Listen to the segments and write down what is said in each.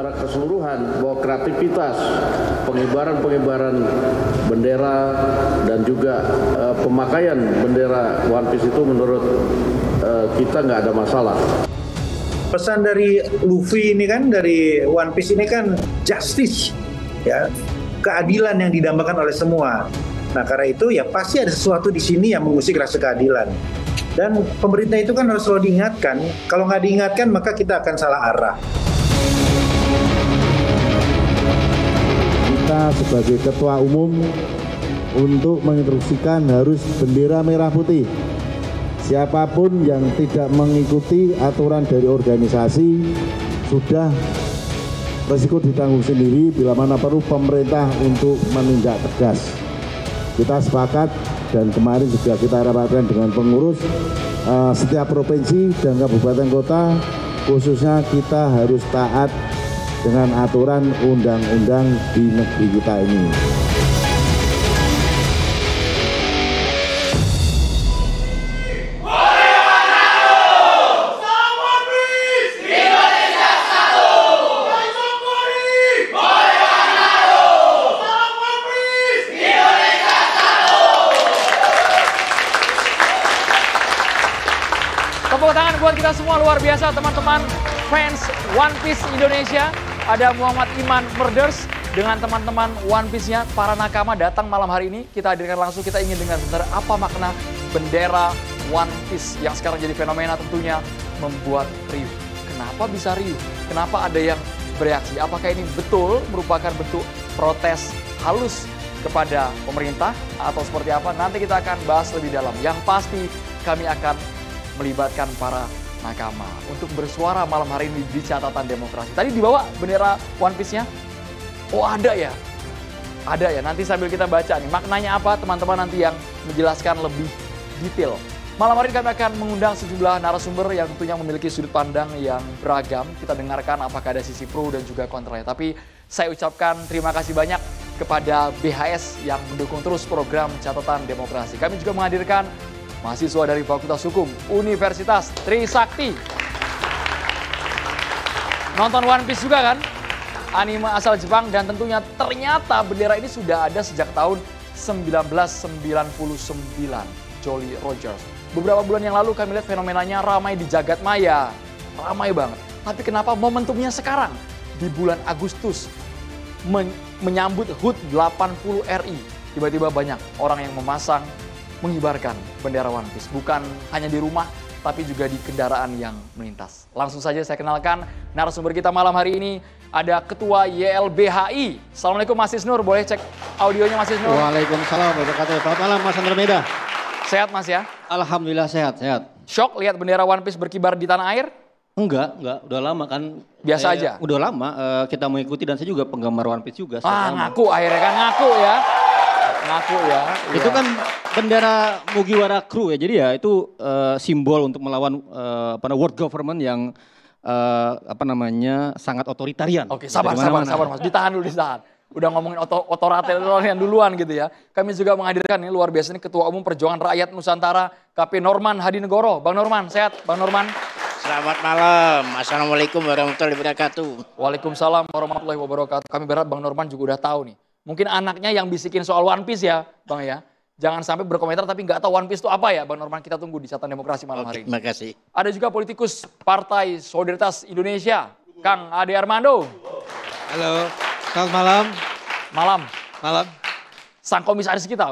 secara keseluruhan bahwa kreativitas pengibaran bendera dan juga pemakaian bendera One Piece itu menurut kita nggak ada masalah. Pesan dari Luffy ini kan, dari One Piece ini kan justice, ya, keadilan yang didambakan oleh semua. Nah, karena itu ya pasti ada sesuatu di sini yang mengusik rasa keadilan. Dan pemerintah itu kan harus selalu diingatkan. Kalau nggak diingatkan maka kita akan salah arah. Kita sebagai ketua umum untuk menginstruksikan harus bendera merah putih. Siapapun yang tidak mengikuti aturan dari organisasi sudah resiko ditanggung sendiri bila mana perlu pemerintah untuk menindak tegas. Kita sepakat dan kemarin juga kita rapatkan dengan pengurus setiap provinsi dan kabupaten kota, khususnya kita harus taat dengan aturan undang-undang di negeri kita ini. Tepuk tangan buat kita semua, luar biasa teman-teman fans One Piece Indonesia. Ada Muhammad Iman Murders dengan teman-teman One Piece-nya, para nakama datang malam hari ini. Kita hadirkan langsung, kita ingin dengar sebenarnya apa makna bendera One Piece yang sekarang jadi fenomena, tentunya membuat riuh. Kenapa bisa riuh? Kenapa ada yang bereaksi? Apakah ini betul merupakan bentuk protes halus kepada pemerintah atau seperti apa? Nanti kita akan bahas lebih dalam. Yang pasti kami akan melibatkan para nakama untuk bersuara malam hari ini di catatan demokrasi. Tadi dibawa bendera One Piece-nya? Oh ada ya? Ada ya, nanti sambil kita baca nih. Maknanya apa teman-teman nanti yang menjelaskan lebih detail. Malam hari ini kami akan mengundang sejumlah narasumber yang tentunya memiliki sudut pandang yang beragam. Kita dengarkan apakah ada sisi pro dan juga kontranya. Tapi saya ucapkan terima kasih banyak kepada BHS yang mendukung terus program catatan demokrasi. Kami juga menghadirkan mahasiswa dari Fakultas Hukum Universitas Trisakti. Nonton One Piece juga kan? Anime asal Jepang dan tentunya ternyata bendera ini sudah ada sejak tahun 1999. Jolly Rogers. Beberapa bulan yang lalu kami lihat fenomenanya ramai di jagat maya. Ramai banget. Tapi kenapa momentumnya sekarang? Di bulan Agustus menyambut HUT 80 RI. Tiba-tiba banyak orang yang memasang, mengibarkan bendera One Piece. Bukan hanya di rumah, tapi juga di kendaraan yang melintas. Langsung saja saya kenalkan narasumber kita malam hari ini. Ada Ketua YLBHI. Assalamualaikum Mas Isnur, boleh cek audionya Mas Isnur? Waalaikumsalam warahmatullahi wabarakatuh. Selamat malam Mas Andromeda. Sehat Mas ya? Alhamdulillah sehat. Shock lihat bendera One Piece berkibar di tanah air? Enggak, udah lama kan. Biasa aja? Udah lama kita mengikuti dan saya juga penggemar One Piece juga. Ngaku akhirnya kan, ngaku ya. Itu kan bendera Mugiwara Crew ya, jadi ya itu simbol untuk melawan world government yang sangat otoritarian. Oke, sabar Mas, ditahan dulu. Udah ngomongin otoritarian duluan gitu ya. Kami juga menghadirkan ini luar biasa, ini Ketua Umum Perjuangan Rakyat Nusantara KP Norman Hadinegoro. Bang Norman, sehat Bang Norman? Selamat malam, Assalamualaikum warahmatullahi wabarakatuh. Waalaikumsalam warahmatullahi wabarakatuh. Kami berharap Bang Norman juga udah tahu nih. Mungkin anaknya yang bisikin soal One Piece ya Bang ya. Jangan sampai berkomentar tapi nggak tahu One Piece itu apa ya Bang Norman. Kita tunggu di catatan demokrasi malam hari ini. Terima kasih. Ada juga politikus Partai Solidaritas Indonesia, Kang Ade Armando. Halo, selamat malam. Malam. Sang komisaris kita.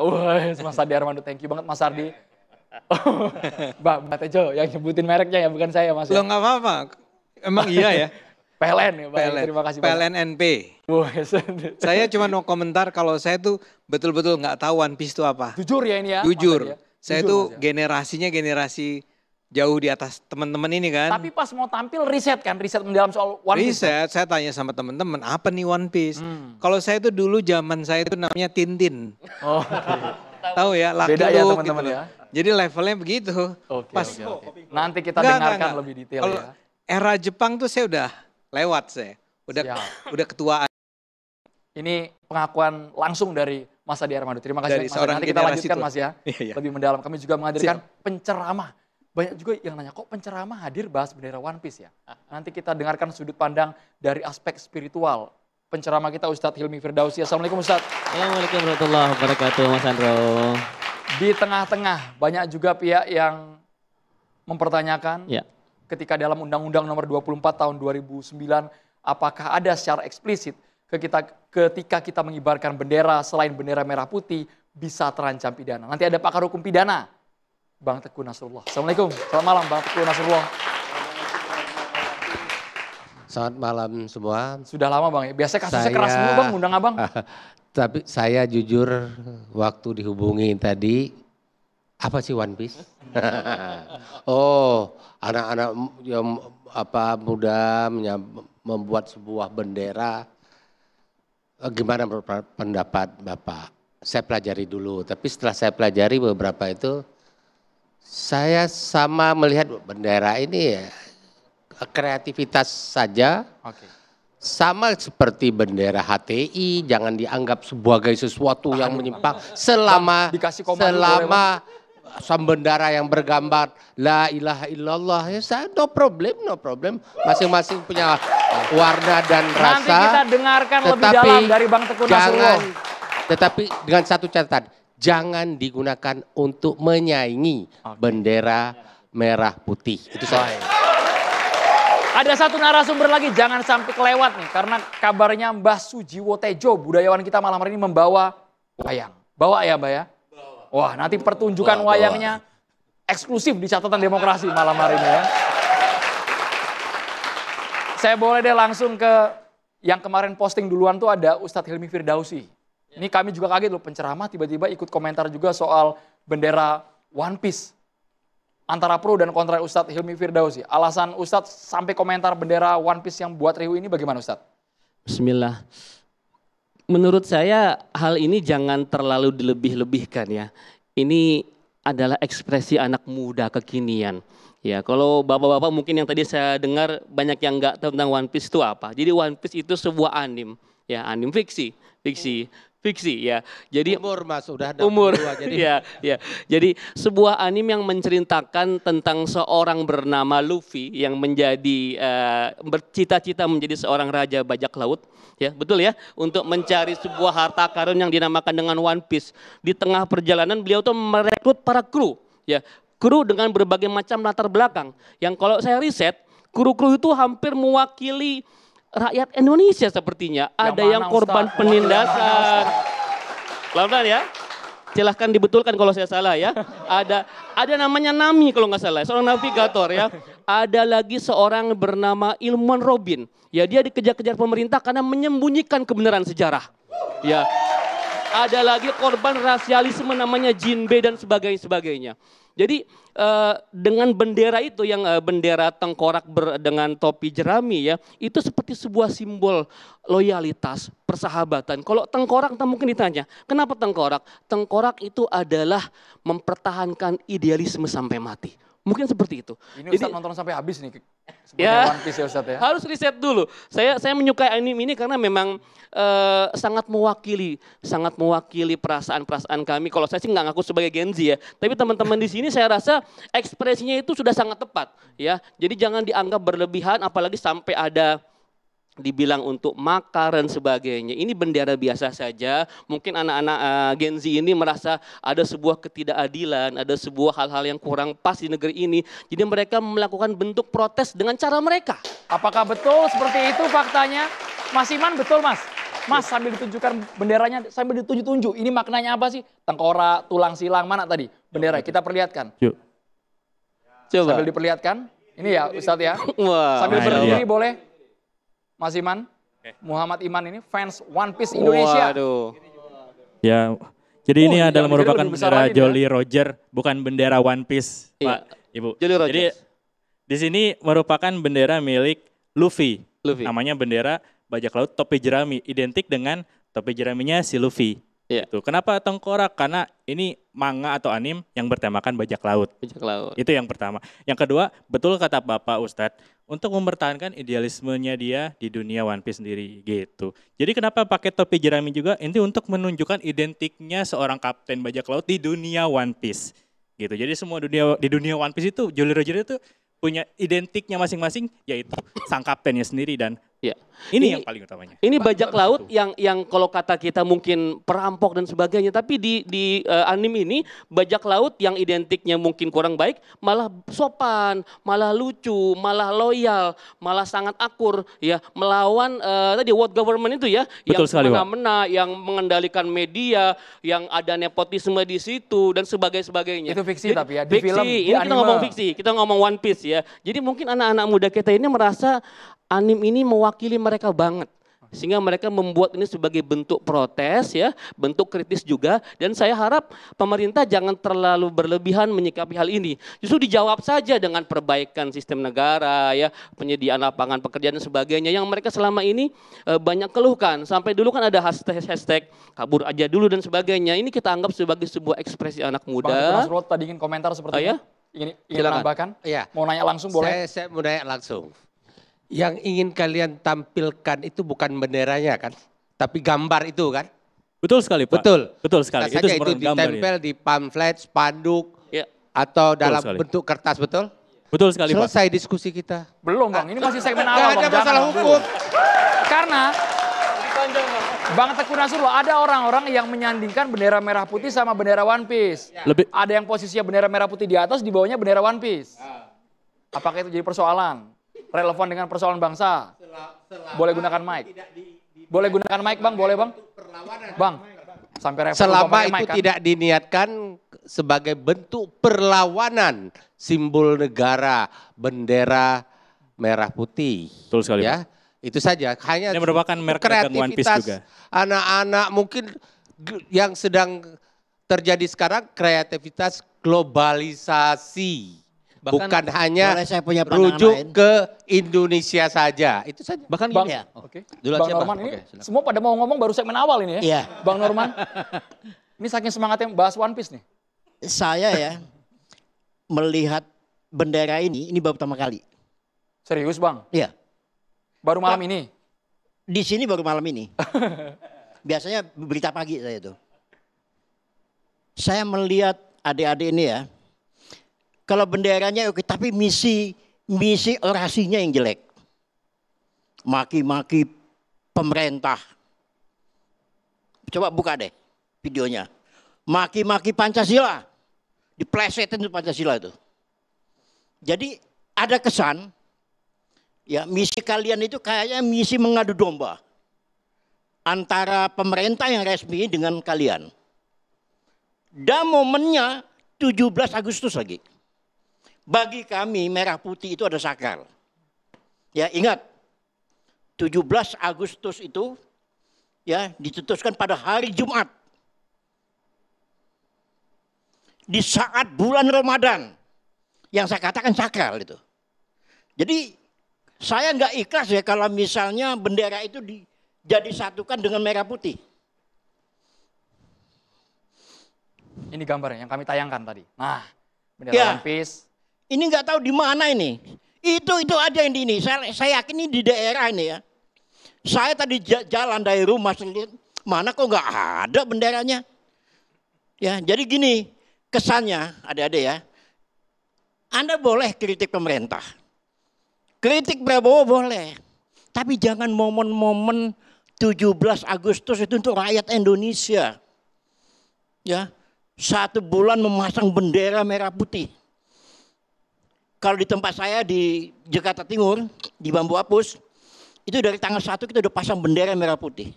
Mas Ade Armando, thank you banget Mas Ardi. Mbak Tejo yang nyebutin mereknya ya, bukan saya Mas. Lo nggak apa-apa, emang iya ya. PLN ya Pak, terima kasih banyak. PLNNP. Saya cuma mau komentar kalau saya tuh betul-betul nggak tahu One Piece itu apa. Jujur ya ini ya? Jujur. Ya? Saya tuh generasinya generasi jauh di atas teman-teman ini kan. Tapi pas mau tampil riset mendalam soal One Piece. Riset, saya tanya sama teman-teman, apa nih One Piece? Kalau saya tuh dulu zaman saya itu namanya Tintin. Oh, tahu ya, Lucky beda ya Luke teman-teman gitu. ya. Jadi levelnya begitu. Oke. Nanti kita dengarkan lebih detail Kalau ya. era Jepang tuh saya udah lewat saya. Udah ketuaan. Ini pengakuan langsung dari Mas Ade Armando. Terima kasih Dari Mas. seorang Nanti kita lanjutkan itu. Mas ya. Iya. Lebih mendalam. Kami juga menghadirkan penceramah Banyak juga yang nanya, kok penceramah hadir bahas bendera One Piece ya? Nanti kita dengarkan sudut pandang dari aspek spiritual. Penceramah kita Ustadz Hilmi Firdausi. Assalamualaikum Ustadz. Assalamualaikum warahmatullahi wabarakatuh Mas Andro. Di tengah-tengah banyak juga pihak yang mempertanyakan ketika dalam Undang-Undang nomor 24 tahun 2009, apakah ada secara eksplisit ketika kita mengibarkan bendera selain bendera merah putih bisa terancam pidana. Nanti ada pakar hukum pidana, Bang Teguh Nasrullah. Assalamualaikum, selamat malam Bang Teguh Nasrullah. Selamat malam semua. Sudah lama Bang ya, biasanya kasusnya keras dulu Bang, undang Abang. Tapi saya jujur waktu dihubungi tadi, apa sih One Piece? Oh, anak-anak yang muda membuat sebuah bendera. Gimana pendapat Bapak? Saya pelajari dulu, tapi setelah saya pelajari beberapa itu, saya sama melihat bendera ini ya kreativitas saja. Sama seperti bendera HTI, jangan dianggap sebagai sesuatu yang menyimpang selama bendera yang bergambar la ilaha illallah ya saya no problem. Masing-masing punya warna dan rasa. Nanti kita dengarkan lebih dalam dari Bang Teguh Nasrullah. Tetapi dengan satu catatan, jangan digunakan untuk menyaingi bendera merah putih. Itu saja. Ada satu narasumber lagi, jangan sampai kelewat nih. Karena kabarnya Mbah Sujiwo Tejo, budayawan kita malam hari ini membawa wayang. Bawa ya Mbak ya? Wah nanti pertunjukan wayangnya eksklusif di catatan demokrasi malam hari ini ya. Saya boleh deh langsung ke yang kemarin posting duluan tuh ada Ustadz Hilmi Firdausi. Ini kami juga kaget loh, penceramah tiba-tiba ikut komentar juga soal bendera One Piece. Antara pro dan kontra Ustadz Hilmi Firdausi. Alasan Ustadz sampai komentar bendera One Piece yang buat riuh ini bagaimana Ustadz? Bismillah. Menurut saya hal ini jangan terlalu dilebih-lebihkan ya. Ini adalah ekspresi anak muda kekinian. Ya, kalau bapak-bapak mungkin yang tadi saya dengar banyak yang nggak tahu tentang One Piece itu apa. Jadi One Piece itu sebuah anim, ya anim fiksi ya. Jadi umur Mas udah ada umur. Jadi ya. Jadi sebuah anim yang menceritakan tentang seorang bernama Luffy yang menjadi bercita-cita menjadi seorang raja bajak laut, ya, betul ya, untuk mencari sebuah harta karun yang dinamakan dengan One Piece. Di tengah perjalanan beliau tuh merekrut para kru, ya. Kru dengan berbagai macam latar belakang. Yang kalau saya riset, kru-kru itu hampir mewakili rakyat Indonesia sepertinya. Ada yang korban penindasan. Pelan-pelan ya. Silahkan dibetulkan kalau saya salah ya. Ada namanya Nami kalau nggak salah, seorang navigator ya. Ada lagi seorang bernama Ilmuwan Robin. Ya dia dikejar-kejar pemerintah karena menyembunyikan kebenaran sejarah. Ya. Ada lagi korban rasialisme namanya Jinbe dan sebagainya. Jadi dengan bendera itu yang bendera tengkorak dengan topi jerami ya, itu seperti sebuah simbol loyalitas, persahabatan. Kalau tengkorak mungkin ditanya, kenapa tengkorak? Tengkorak itu adalah mempertahankan idealisme sampai mati. Mungkin seperti itu. Ini Ustadz nonton sampai habis nih. Ya, One Piece ya Ustadz ya. Harus riset dulu. Saya menyukai anime ini karena memang sangat mewakili perasaan-perasaan kami. Kalau saya sih nggak ngaku sebagai Gen Z ya, tapi teman-teman di sini saya rasa ekspresinya itu sudah sangat tepat ya. Jadi jangan dianggap berlebihan, apalagi sampai ada dibilang untuk makar dan sebagainya. Ini bendera biasa saja. Mungkin anak-anak Gen Z ini merasa ada sebuah ketidakadilan, ada sebuah hal-hal yang kurang pas di negeri ini. Jadi mereka melakukan bentuk protes dengan cara mereka. Apakah betul seperti itu faktanya? Mas Iman betul Mas? Mas sambil ditunjukkan benderanya, sambil ditunjuk-tunjuk. Ini maknanya apa sih? Tengkorak, tulang silang, mana tadi bendera? Kita perlihatkan. Yuk. Coba. Sambil diperlihatkan. Ini ya Ustadz ya. Wah. Sambil berdiri boleh. Mas Iman, Muhammad Iman ini fans One Piece Indonesia. Waduh. Ya, jadi ini adalah merupakan bendera Jolly Roger, bukan bendera One Piece, Pak, Ibu. Jolly Roger. Jadi di sini merupakan bendera milik Luffy. Namanya bendera bajak laut topi jerami, identik dengan topi jeraminya si Luffy. Iya. Tuh, kenapa tengkorak? Karena ini manga atau anim yang bertemakan bajak laut. Bajak laut. Itu yang pertama. Yang kedua, betul kata Bapak Ustadz, untuk mempertahankan idealismenya dia di dunia One Piece sendiri gitu. Jadi kenapa pakai topi jerami juga? Ini untuk menunjukkan identiknya seorang kapten bajak laut di dunia One Piece. gitu. Jadi semua di dunia One Piece itu Jolly Roger itu punya identiknya masing-masing, yaitu sang kaptennya sendiri dan ya. Ini yang paling utamanya. Ini bajak laut yang kalau kata kita mungkin perampok dan sebagainya, tapi di anime ini bajak laut yang identiknya mungkin kurang baik, malah sopan, malah lucu, malah loyal, malah sangat akur ya melawan tadi world government itu ya, Betul yang sekali, Pak. semena-mena, yang mengendalikan media, yang ada nepotisme di situ dan sebagainya. Itu fiksi tapi ya, di Fiksi, film, ini di kita anime. ngomong fiksi, kita ngomong One Piece ya. Jadi mungkin anak-anak muda kita ini merasa anime ini mewakili mereka banget. Sehingga mereka membuat ini sebagai bentuk protes ya, bentuk kritis juga. Dan saya harap pemerintah jangan terlalu berlebihan menyikapi hal ini. Justru dijawab saja dengan perbaikan sistem negara ya, penyediaan lapangan pekerjaan dan sebagainya. Yang mereka selama ini banyak keluhkan. Sampai dulu kan ada hashtag kabur aja dulu dan sebagainya. Ini kita anggap sebagai sebuah ekspresi anak Bang muda. Teguh Nasrullah tadi ingin komentar seperti ya? Ingin Silakan. menambahkan? Iya. Mau nanya langsung boleh? Saya mau nanya langsung. Yang ingin kalian tampilkan itu bukan benderanya kan, tapi gambar itu kan? Betul sekali, Pak. Betul. Betul sekali. Itu Itu itu gambar, ditempel di pamflet, spanduk, ya. atau dalam sekali. bentuk kertas, betul? Betul sekali, Pak. Selesai diskusi kita. Belum Bang, ini masih segmen Nggak awal ada Bang. masalah Jangan, hukum. Karena Bang Teguh Nasrullah, ada orang-orang yang menyandingkan bendera merah putih sama bendera One Piece. Ada yang posisinya bendera merah putih di atas, di bawahnya bendera One Piece. Apakah itu jadi persoalan? Relevan dengan persoalan bangsa? Boleh gunakan mic? Boleh gunakan mic Bang? Boleh Bang? Bang, sampai repot Selama pakai itu mic, kan? tidak diniatkan sebagai bentuk perlawanan simbol negara, bendera merah putih. Betul sekali, ya. Itu saja, hanya Ini merupakan merek dagang One Piece kreativitas juga. anak-anak mungkin yang sedang terjadi sekarang, kreativitas globalisasi. Bahkan Bukan hanya boleh saya punya pandangan rujuk lain? ke Indonesia saja. Itu saja. Bahkan Bang, gini ya. Oke. Duluan Bang siapa? Norman ini Oke, silakan. semua pada mau ngomong baru segmen awal ini ya. Iya. Bang Norman, ini saking semangatnya bahas One Piece nih. Saya ya melihat bendera ini baru pertama kali. Serius Bang? Iya. Baru malam ini? Di sini baru malam ini. Biasanya berita pagi saya itu. Saya melihat adik-adik ini ya. Kalau benderanya oke, tapi misi orasinya yang jelek. Maki-maki pemerintah. Coba buka deh videonya. Maki-maki Pancasila. Diplesetin itu Pancasila itu. Jadi ada kesan, ya misi kalian itu kayaknya misi mengadu domba. Antara pemerintah yang resmi dengan kalian. Dan momennya 17 Agustus lagi. Bagi kami merah putih itu ada sakral. Ya ingat, 17 Agustus itu ya ditutuskan pada hari Jumat. Di saat bulan Ramadan. Yang saya katakan sakral itu. Jadi saya nggak ikhlas ya kalau misalnya bendera itu jadi satukan dengan merah putih. Ini gambarnya yang kami tayangkan tadi. Nah, bendera Ya. One Piece. Ini nggak tahu di mana ini. Itu aja yang di ini. Saya yakin ini di daerah ini ya. Saya tadi jalan dari rumah, mana kok nggak ada benderanya. Ya, jadi gini kesannya, adik-adik ya. Anda boleh kritik pemerintah. Kritik Prabowo boleh. Tapi jangan momen-momen 17 Agustus itu untuk rakyat Indonesia. Ya, 1 bulan memasang bendera merah putih. Kalau di tempat saya di Jakarta Timur, di Bambu Apus, itu dari tanggal 1 kita udah pasang bendera merah putih.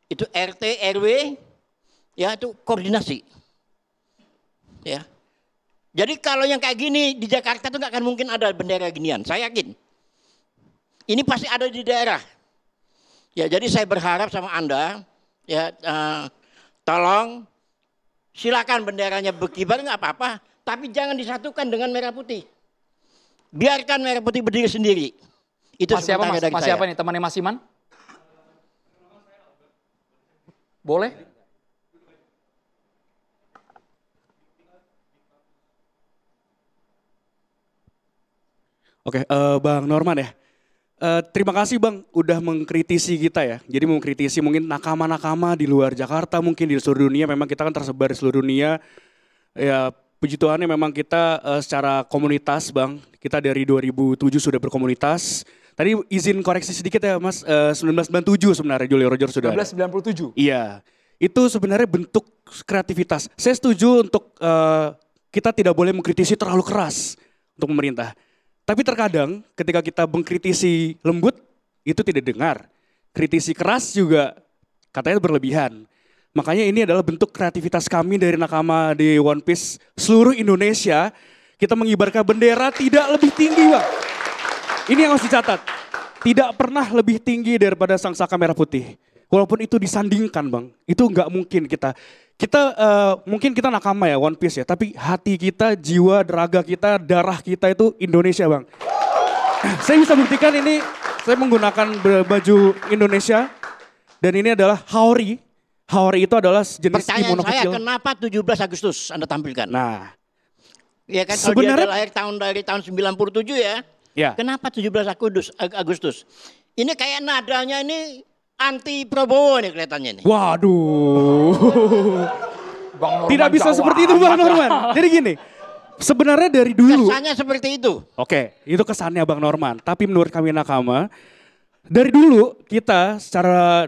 Itu RT, RW, ya itu koordinasi. Ya. Jadi kalau yang kayak gini di Jakarta itu nggak akan mungkin ada bendera ginian, saya yakin. Ini pasti ada di daerah. Ya, jadi saya berharap sama Anda, ya tolong silakan benderanya berkibar nggak apa-apa, tapi jangan disatukan dengan merah putih. Biarkan merah putih berdiri sendiri. Itu Mas siapa Mas? Mas siapa nih temannya Mas Iman? Boleh? Oke, Bang Norman ya. Terima kasih Bang udah mengkritisi kita ya. Jadi mengkritisi mungkin nakama-nakama di luar Jakarta, mungkin di seluruh dunia. Memang kita kan tersebar di seluruh dunia. Ya puji Tuhannya memang kita secara komunitas Bang, kita dari 2007 sudah berkomunitas. Tadi izin koreksi sedikit ya Mas, 1997 sebenarnya Jolly Roger sudah 1997? Iya, itu sebenarnya bentuk kreativitas. Saya setuju untuk kita tidak boleh mengkritisi terlalu keras untuk pemerintah. Tapi terkadang ketika kita mengkritisi lembut, itu tidak dengar. Kritisi keras juga katanya berlebihan. Makanya ini adalah bentuk kreativitas kami dari nakama di One Piece seluruh Indonesia. Kita mengibarkan bendera tidak lebih tinggi Bang. Ini yang harus dicatat. Tidak pernah lebih tinggi daripada sang saka merah putih. Walaupun itu disandingkan Bang. Itu nggak mungkin kita. Mungkin kita nakama ya One Piece ya. Tapi hati kita, jiwa, raga kita, darah kita itu Indonesia Bang. Saya bisa buktikan ini. Saya menggunakan baju Indonesia. Dan ini adalah Haori. Haori itu adalah jenis pertanyaan kimono saya, kecil. kenapa 17 Agustus Anda tampilkan? Nah, ya kan kalau dia ada lahir dari tahun 97 ya. Ya. Kenapa 17 Agustus? Ini kayak nadanya ini anti Prabowo nih kelihatannya nih. Waduh. Tidak bisa seperti itu Bang Norman. Jadi gini, sebenarnya dari dulu. Kesannya seperti itu. Oke, itu kesannya Bang Norman. Tapi menurut kami nakama, dari dulu kita secara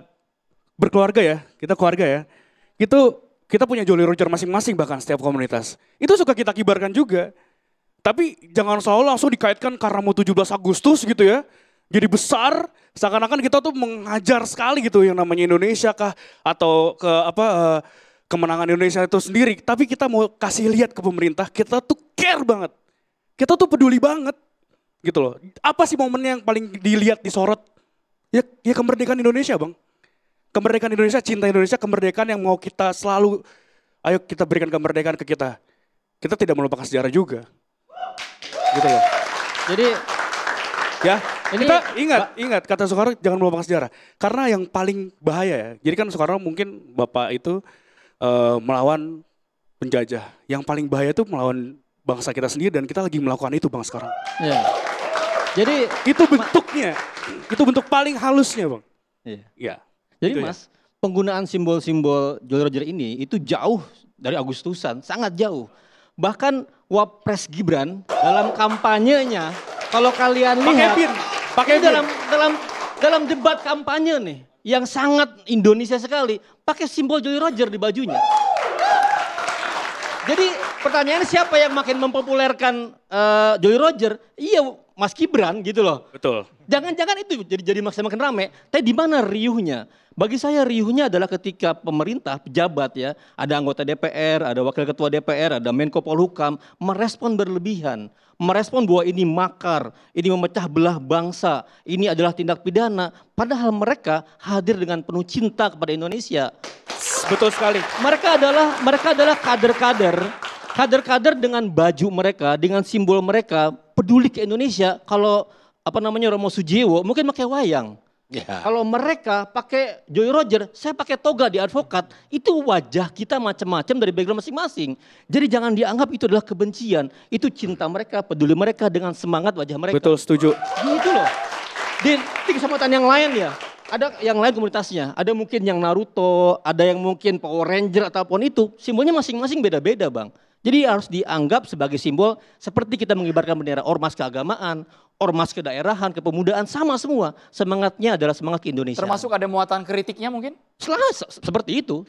berkeluarga ya, kita keluarga ya, itu kita punya Jolly Roger masing-masing bahkan setiap komunitas. Itu suka kita kibarkan juga. Tapi jangan selalu langsung dikaitkan karena mau 17 Agustus gitu ya. Jadi besar, seakan-akan kita tuh mengajar sekali gitu yang namanya Indonesia kah atau kemenangan Indonesia itu sendiri. Tapi kita mau kasih lihat ke pemerintah, kita tuh care banget. Kita tuh peduli banget gitu loh. Apa sih momen yang paling dilihat, disorot? Ya kemerdekaan Indonesia Bang. Kemerdekaan Indonesia, cinta Indonesia, kemerdekaan yang mau kita selalu, ayo kita berikan kemerdekaan ke kita. Kita tidak melupakan sejarah juga. Gitu loh. Jadi ya, kita ingat kata Soekarno jangan melupakan sejarah. Karena yang paling bahaya ya, jadi kan Soekarno mungkin Bapak itu melawan penjajah. Yang paling bahaya itu melawan bangsa kita sendiri dan kita lagi melakukan itu Bang sekarang. Ya. Jadi itu bentuknya, itu bentuk paling halusnya Bang. Iya. Ya. Jadi gitu Mas, penggunaan simbol-simbol Jolly Roger ini itu jauh dari Agustusan, sangat jauh. Bahkan Wapres Gibran dalam kampanyenya, kalau kalian lihat, pakai dalam debat kampanye nih, yang sangat Indonesia sekali, pakai simbol Jolly Roger di bajunya. Jadi pertanyaannya siapa yang makin mempopulerkan Jolly Roger? Iya, Mas Gibran gitu loh. Betul. Jangan-jangan itu jadi makin rame. Tapi di mana riuhnya? Bagi saya riuhnya adalah ketika pemerintah, pejabat ya, ada anggota DPR, ada wakil ketua DPR, ada Menko Polhukam, merespon berlebihan. Merespon bahwa ini makar, ini memecah belah bangsa, ini adalah tindak pidana. Padahal mereka hadir dengan penuh cinta kepada Indonesia. Betul sekali. Mereka adalah kader-kader dengan baju mereka, dengan simbol mereka, peduli ke Indonesia. Kalau Romo Sujiwo mungkin pakai wayang. Ya. Kalau mereka pakai Jolly Roger, saya pakai toga di advokat, itu wajah kita macam-macam dari background masing-masing. Jadi jangan dianggap itu adalah kebencian, itu cinta mereka, peduli mereka dengan semangat wajah mereka. Betul, setuju. Gitu loh. Di kesempatan yang lain ya, ada yang lain komunitasnya, ada mungkin yang Naruto, ada yang mungkin Power Ranger ataupun itu, simbolnya masing-masing beda-beda Bang. Jadi harus dianggap sebagai simbol seperti kita mengibarkan bendera ormas keagamaan, ormas kedaerahan, kepemudaan, sama semua. Semangatnya adalah semangat ke-Indonesia. Termasuk ada muatan kritiknya mungkin? Seperti itu.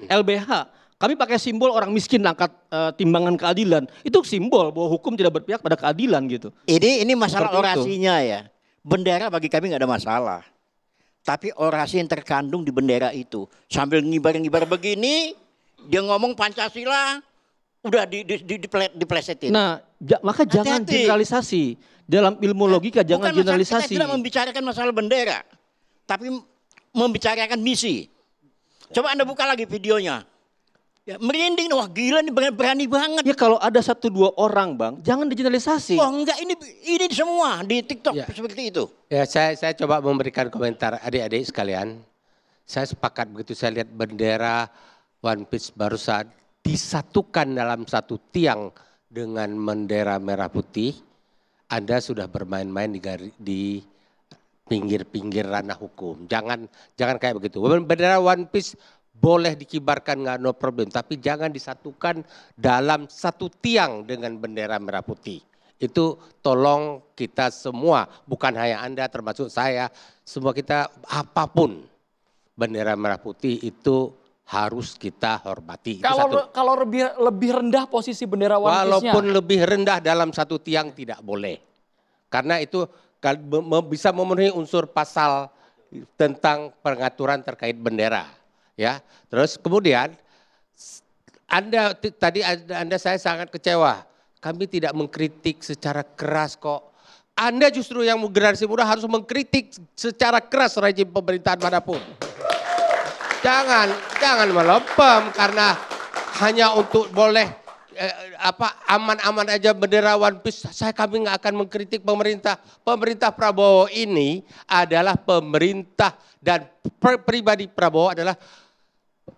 LBH, kami pakai simbol orang miskin angkat timbangan keadilan. Itu simbol bahwa hukum tidak berpihak pada keadilan gitu. Ini masalah Seperti orasinya ya. Bendera bagi kami nggak ada masalah. Tapi orasi yang terkandung di bendera itu. Sambil ngibar-ngibar begini, dia ngomong Pancasila, udah diplesetin. Nah, maka jangan generalisasi. Dalam ilmu logika jangan generalisasi. Kita tidak membicarakan masalah bendera, tapi membicarakan misi. Coba Anda buka lagi videonya. Ya, merinding, wah gila nih berani banget. Ya kalau ada 1-2 orang Bang, jangan digeneralisasi. Wah enggak, ini semua di TikTok ya. Seperti itu. Ya saya coba memberikan komentar adik-adik sekalian. Saya sepakat begitu saya lihat bendera One Piece barusan disatukan dalam satu tiang dengan bendera merah putih. Anda sudah bermain-main di pinggir-pinggir ranah hukum. Jangan kayak begitu. Bendera One Piece boleh dikibarkan nggak no problem, tapi jangan disatukan dalam satu tiang dengan bendera merah putih. Itu tolong kita semua, bukan hanya Anda termasuk saya, semua kita apapun bendera merah putih itu harus kita hormati. Kalau lebih rendah posisi bendera One Piece-nya. Walaupun lebih rendah dalam satu tiang tidak boleh. Karena itu bisa memenuhi unsur pasal tentang pengaturan terkait bendera. Ya, terus kemudian saya sangat kecewa. Kami tidak mengkritik secara keras kok. Anda justru yang generasi muda harus mengkritik secara keras rejim pemerintahan manapun. Jangan melempem karena hanya untuk boleh aman-aman aja bendera One Piece. Kami nggak akan mengkritik pemerintah. Pemerintah Prabowo ini adalah pemerintah dan pribadi Prabowo adalah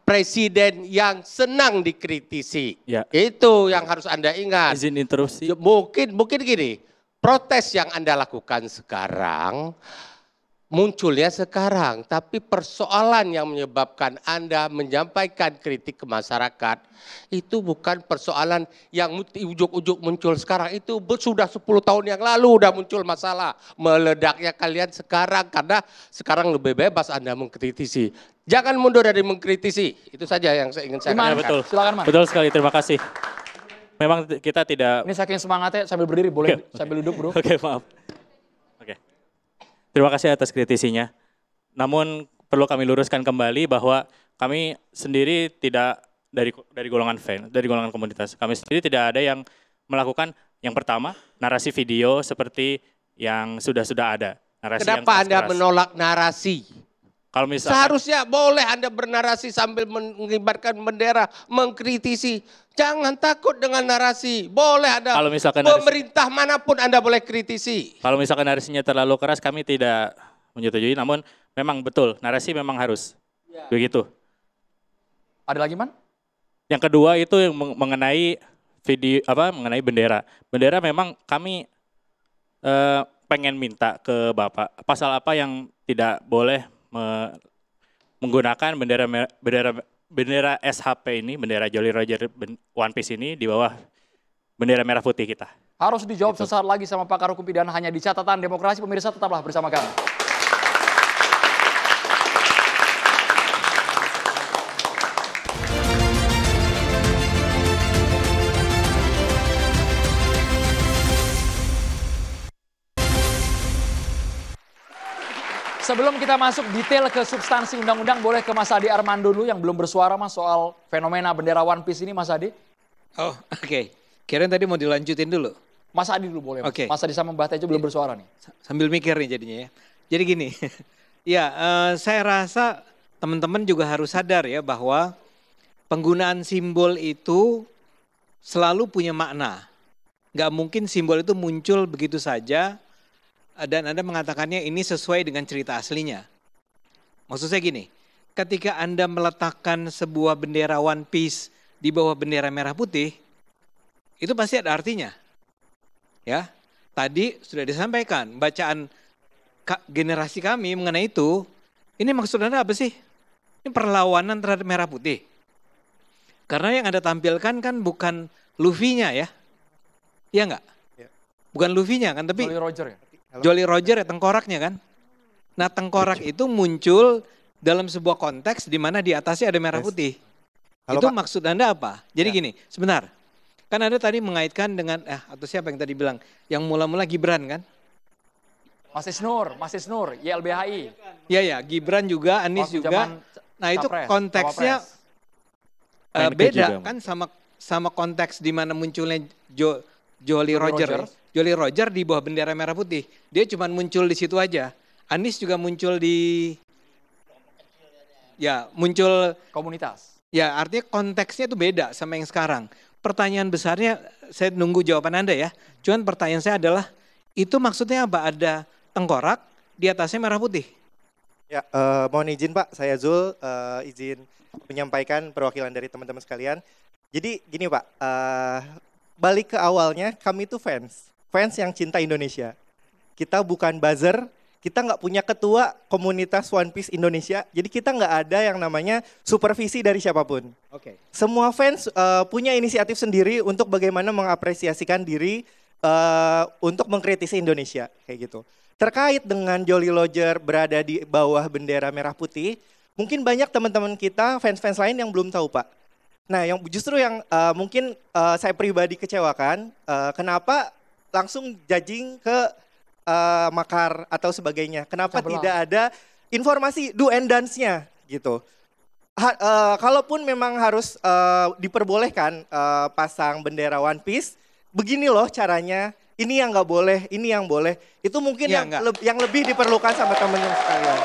presiden yang senang dikritisi. Ya. Itu yang harus Anda ingat. Izin interupsi. Mungkin gini, protes yang Anda lakukan sekarang munculnya sekarang, tapi persoalan yang menyebabkan Anda menyampaikan kritik ke masyarakat itu bukan persoalan yang ujuk-ujuk muncul sekarang. Itu sudah 10 tahun yang lalu udah muncul masalah. Meledaknya kalian sekarang karena sekarang lebih bebas Anda mengkritisi. Jangan mundur dari mengkritisi. Itu saja yang saya ingin saya katakan. Betul. Silakan, Man. Betul sekali, terima kasih. Memang kita tidak... Ini saking semangatnya sambil berdiri, boleh sambil duduk, Bro. Oke, maaf. Terima kasih atas kritisinya. Namun perlu kami luruskan kembali bahwa kami sendiri tidak dari golongan fan, dari golongan komunitas. Kami sendiri tidak ada yang melakukan yang pertama narasi video seperti yang sudah ada. Narasi Kenapa yang Anda menolak narasi? Kalau misalkan, seharusnya boleh Anda bernarasi sambil mengibarkan bendera, mengkritisi. Jangan takut dengan narasi. Boleh Anda, kalau misalkan pemerintah manapun Anda boleh kritisi. Kalau misalkan narasinya terlalu keras, kami tidak menyetujui. Namun memang betul, narasi memang harus. Ya. Begitu. Ada lagi, Man? Yang kedua itu yang mengenai mengenai bendera. Bendera memang kami pengen minta ke Bapak, pasal apa yang tidak boleh menggunakan bendera SHP ini, bendera Jolly Roger One Piece ini di bawah bendera merah putih kita. Harus dijawab sesaat lagi sama pakar hukum pidana hanya di Catatan Demokrasi. Pemirsa tetaplah bersama kami. Sebelum kita masuk detail ke substansi undang-undang, boleh ke Mas Adi Armando dulu yang belum bersuara, Mas, soal fenomena bendera One Piece ini, Mas Adi. Oh, oke. Kirain tadi mau dilanjutin dulu. Mas Adi dulu boleh, Mas. Oke. Mas Adi sama Mbak Tejo belum bersuara nih. Sambil mikir nih jadinya ya. Jadi gini, ya saya rasa teman-teman juga harus sadar ya bahwa penggunaan simbol itu selalu punya makna. Nggak mungkin simbol itu muncul begitu saja dan Anda mengatakannya ini sesuai dengan cerita aslinya. Maksud saya gini, ketika Anda meletakkan sebuah bendera One Piece di bawah bendera merah putih, itu pasti ada artinya. Ya, tadi sudah disampaikan bacaan generasi kami mengenai itu. Ini maksud Anda apa sih? Ini perlawanan terhadap merah putih. Karena yang Anda tampilkan kan bukan Luffy-nya ya. Iya enggak? Bukan Luffy-nya kan, tapi Jolly Roger ya? Jolly Roger ya, tengkoraknya kan. Nah, tengkorak itu muncul dalam sebuah konteks di mana di atasnya ada merah putih. Halo, itu Pak. maksud Anda apa? Jadi gini, sebentar. Kan Anda tadi mengaitkan dengan, atau siapa yang tadi bilang? Yang mula-mula Gibran kan? Mas Isnur, YLBHI. Iya ya, Gibran juga, Anies Waktu juga. zaman Nah itu Capres, konteksnya Menkes beda juga, kan sama konteks di mana munculnya Jolly Roger. Jolly Roger di bawah bendera merah putih. Dia cuma muncul di situ aja. Anies juga muncul di, ya muncul komunitas. Ya artinya konteksnya itu beda sama yang sekarang. Pertanyaan besarnya, saya nunggu jawaban Anda ya. Cuman pertanyaan saya adalah, itu maksudnya apa? Ada tengkorak, di atasnya merah putih. Ya, mohon izin Pak, saya Zul, izin menyampaikan perwakilan dari teman-teman sekalian. Jadi gini Pak, balik ke awalnya, kami itu fans yang cinta Indonesia. Kita bukan buzzer, kita nggak punya ketua komunitas One Piece Indonesia, jadi kita nggak ada yang namanya supervisi dari siapapun. Oke. Semua fans punya inisiatif sendiri untuk bagaimana mengapresiasikan diri untuk mengkritisi Indonesia, kayak gitu. Terkait dengan Jolly Roger berada di bawah bendera merah putih, mungkin banyak teman-teman kita, fans-fans lain yang belum tahu, Pak. Nah, yang justru yang mungkin saya pribadi kecewakan, kenapa langsung judging ke makar atau sebagainya. Kenapa tidak ada informasi do and dance-nya gitu. Kalaupun memang harus diperbolehkan pasang bendera One Piece, begini loh caranya, ini yang nggak boleh, ini yang boleh. Itu mungkin Ya, yang lebih diperlukan sama teman-teman sekalian.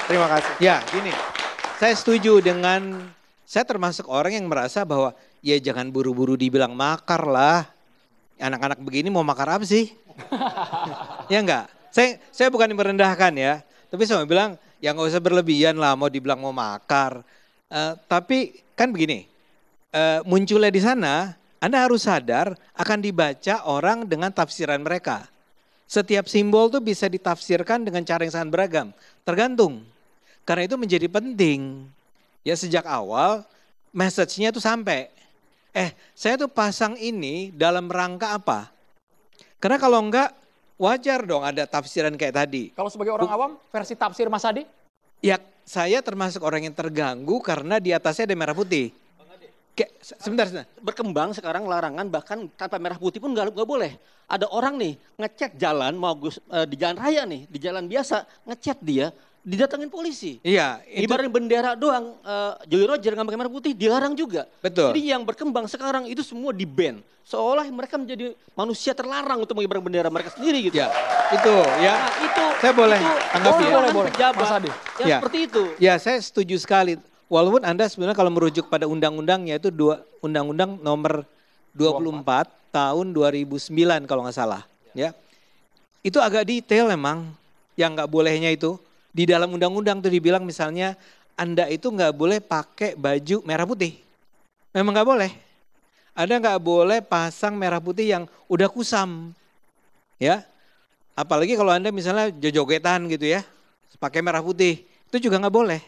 Terima kasih. Ya, gini. Saya setuju dengan, saya termasuk orang yang merasa bahwa ya jangan buru-buru dibilang makar lah. Anak-anak begini mau makar apa sih? Ya enggak? Saya bukan merendahkan ya. Tapi saya mau bilang ya nggak usah berlebihan lah mau dibilang mau makar. Tapi kan begini, munculnya di sana Anda harus sadar akan dibaca orang dengan tafsiran mereka. Setiap simbol tuh bisa ditafsirkan dengan cara yang sangat beragam. Tergantung. Karena itu menjadi penting. Ya sejak awal message-nya tuh sampai. Saya tuh pasang ini dalam rangka apa? Karena kalau enggak wajar dong ada tafsiran kayak tadi. Kalau sebagai orang awam, versi tafsir Mas Adi? Ya saya termasuk orang yang terganggu karena di atasnya ada merah putih. Sebentar. Berkembang sekarang larangan bahkan tanpa merah putih pun nggak boleh. Ada orang nih ngechat jalan mau di jalan raya nih, di jalan biasa ngechat dia, didatangin polisi. Iya. Ibarat bendera doang, Jolly Roger nggak pakai merah putih dilarang juga. Betul. Jadi yang berkembang sekarang itu semua di ban. Seolah mereka menjadi manusia terlarang untuk mengibarkan bendera mereka sendiri gitu. Ya, itu ya. Nah, itu saya boleh tanggapi ya. Boleh. Pejabat. Ya, seperti itu. Ya, saya setuju sekali. Walaupun Anda sebenarnya kalau merujuk pada undang-undangnya itu Undang-Undang nomor 24 tahun 2009 kalau nggak salah. Ya, itu agak detail memang yang nggak bolehnya itu. Di dalam undang-undang tuh dibilang misalnya Anda itu nggak boleh pakai baju merah putih. Memang nggak boleh. Anda nggak boleh pasang merah putih yang udah kusam. Ya, apalagi kalau Anda misalnya jogetan gitu ya, pakai merah putih. Itu juga nggak boleh.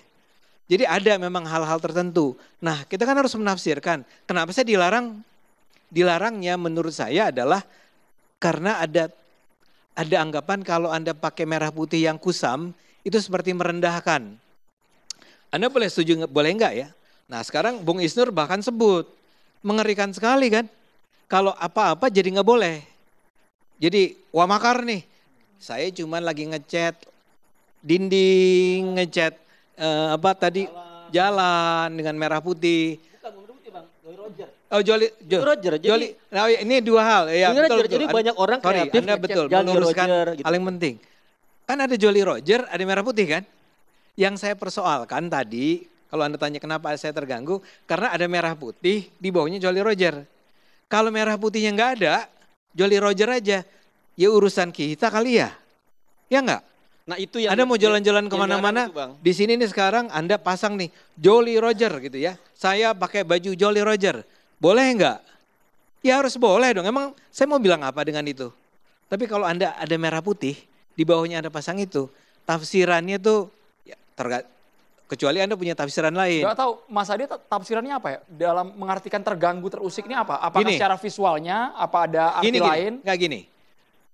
Jadi ada memang hal-hal tertentu. Nah kita kan harus menafsirkan. Kenapa saya dilarang? Dilarangnya menurut saya adalah karena ada anggapan kalau Anda pakai merah putih yang kusam itu seperti merendahkan. Anda boleh setuju, boleh enggak ya? Nah sekarang Bung Isnur bahkan sebut, mengerikan sekali kan. Kalau apa-apa jadi nggak boleh. Jadi wah makar nih, saya cuma lagi ngecat dinding, ngecat jalan dengan merah putih. Oh Jolly Roger. Jolly. Nah, ini dua hal ya. Betul. Jadi banyak orang kreatif. Anda betul meluruskan gitu. Paling penting. Kan ada Jolly Roger, ada merah putih kan? Yang saya persoalkan tadi, kalau Anda tanya kenapa saya terganggu, karena ada merah putih di bawahnya Jolly Roger. Kalau merah putihnya nggak ada, Jolly Roger aja. Ya urusan kita kali ya. Ya nggak? Nah itu yang Anda mau jalan-jalan kemana-mana, di sini nih sekarang Anda pasang nih Jolly Roger gitu ya. Saya pakai baju Jolly Roger, boleh nggak? Ya harus boleh dong, emang saya mau bilang apa dengan itu? Tapi kalau Anda ada merah putih, di bawahnya Anda pasang itu, tafsirannya tuh ya, kecuali Anda punya tafsiran lain. Gak tahu Mas Adi tafsirannya apa ya? Dalam mengartikan terganggu terusik ini apa? Apakah secara visualnya, apa ada arti lain? Nggak gini,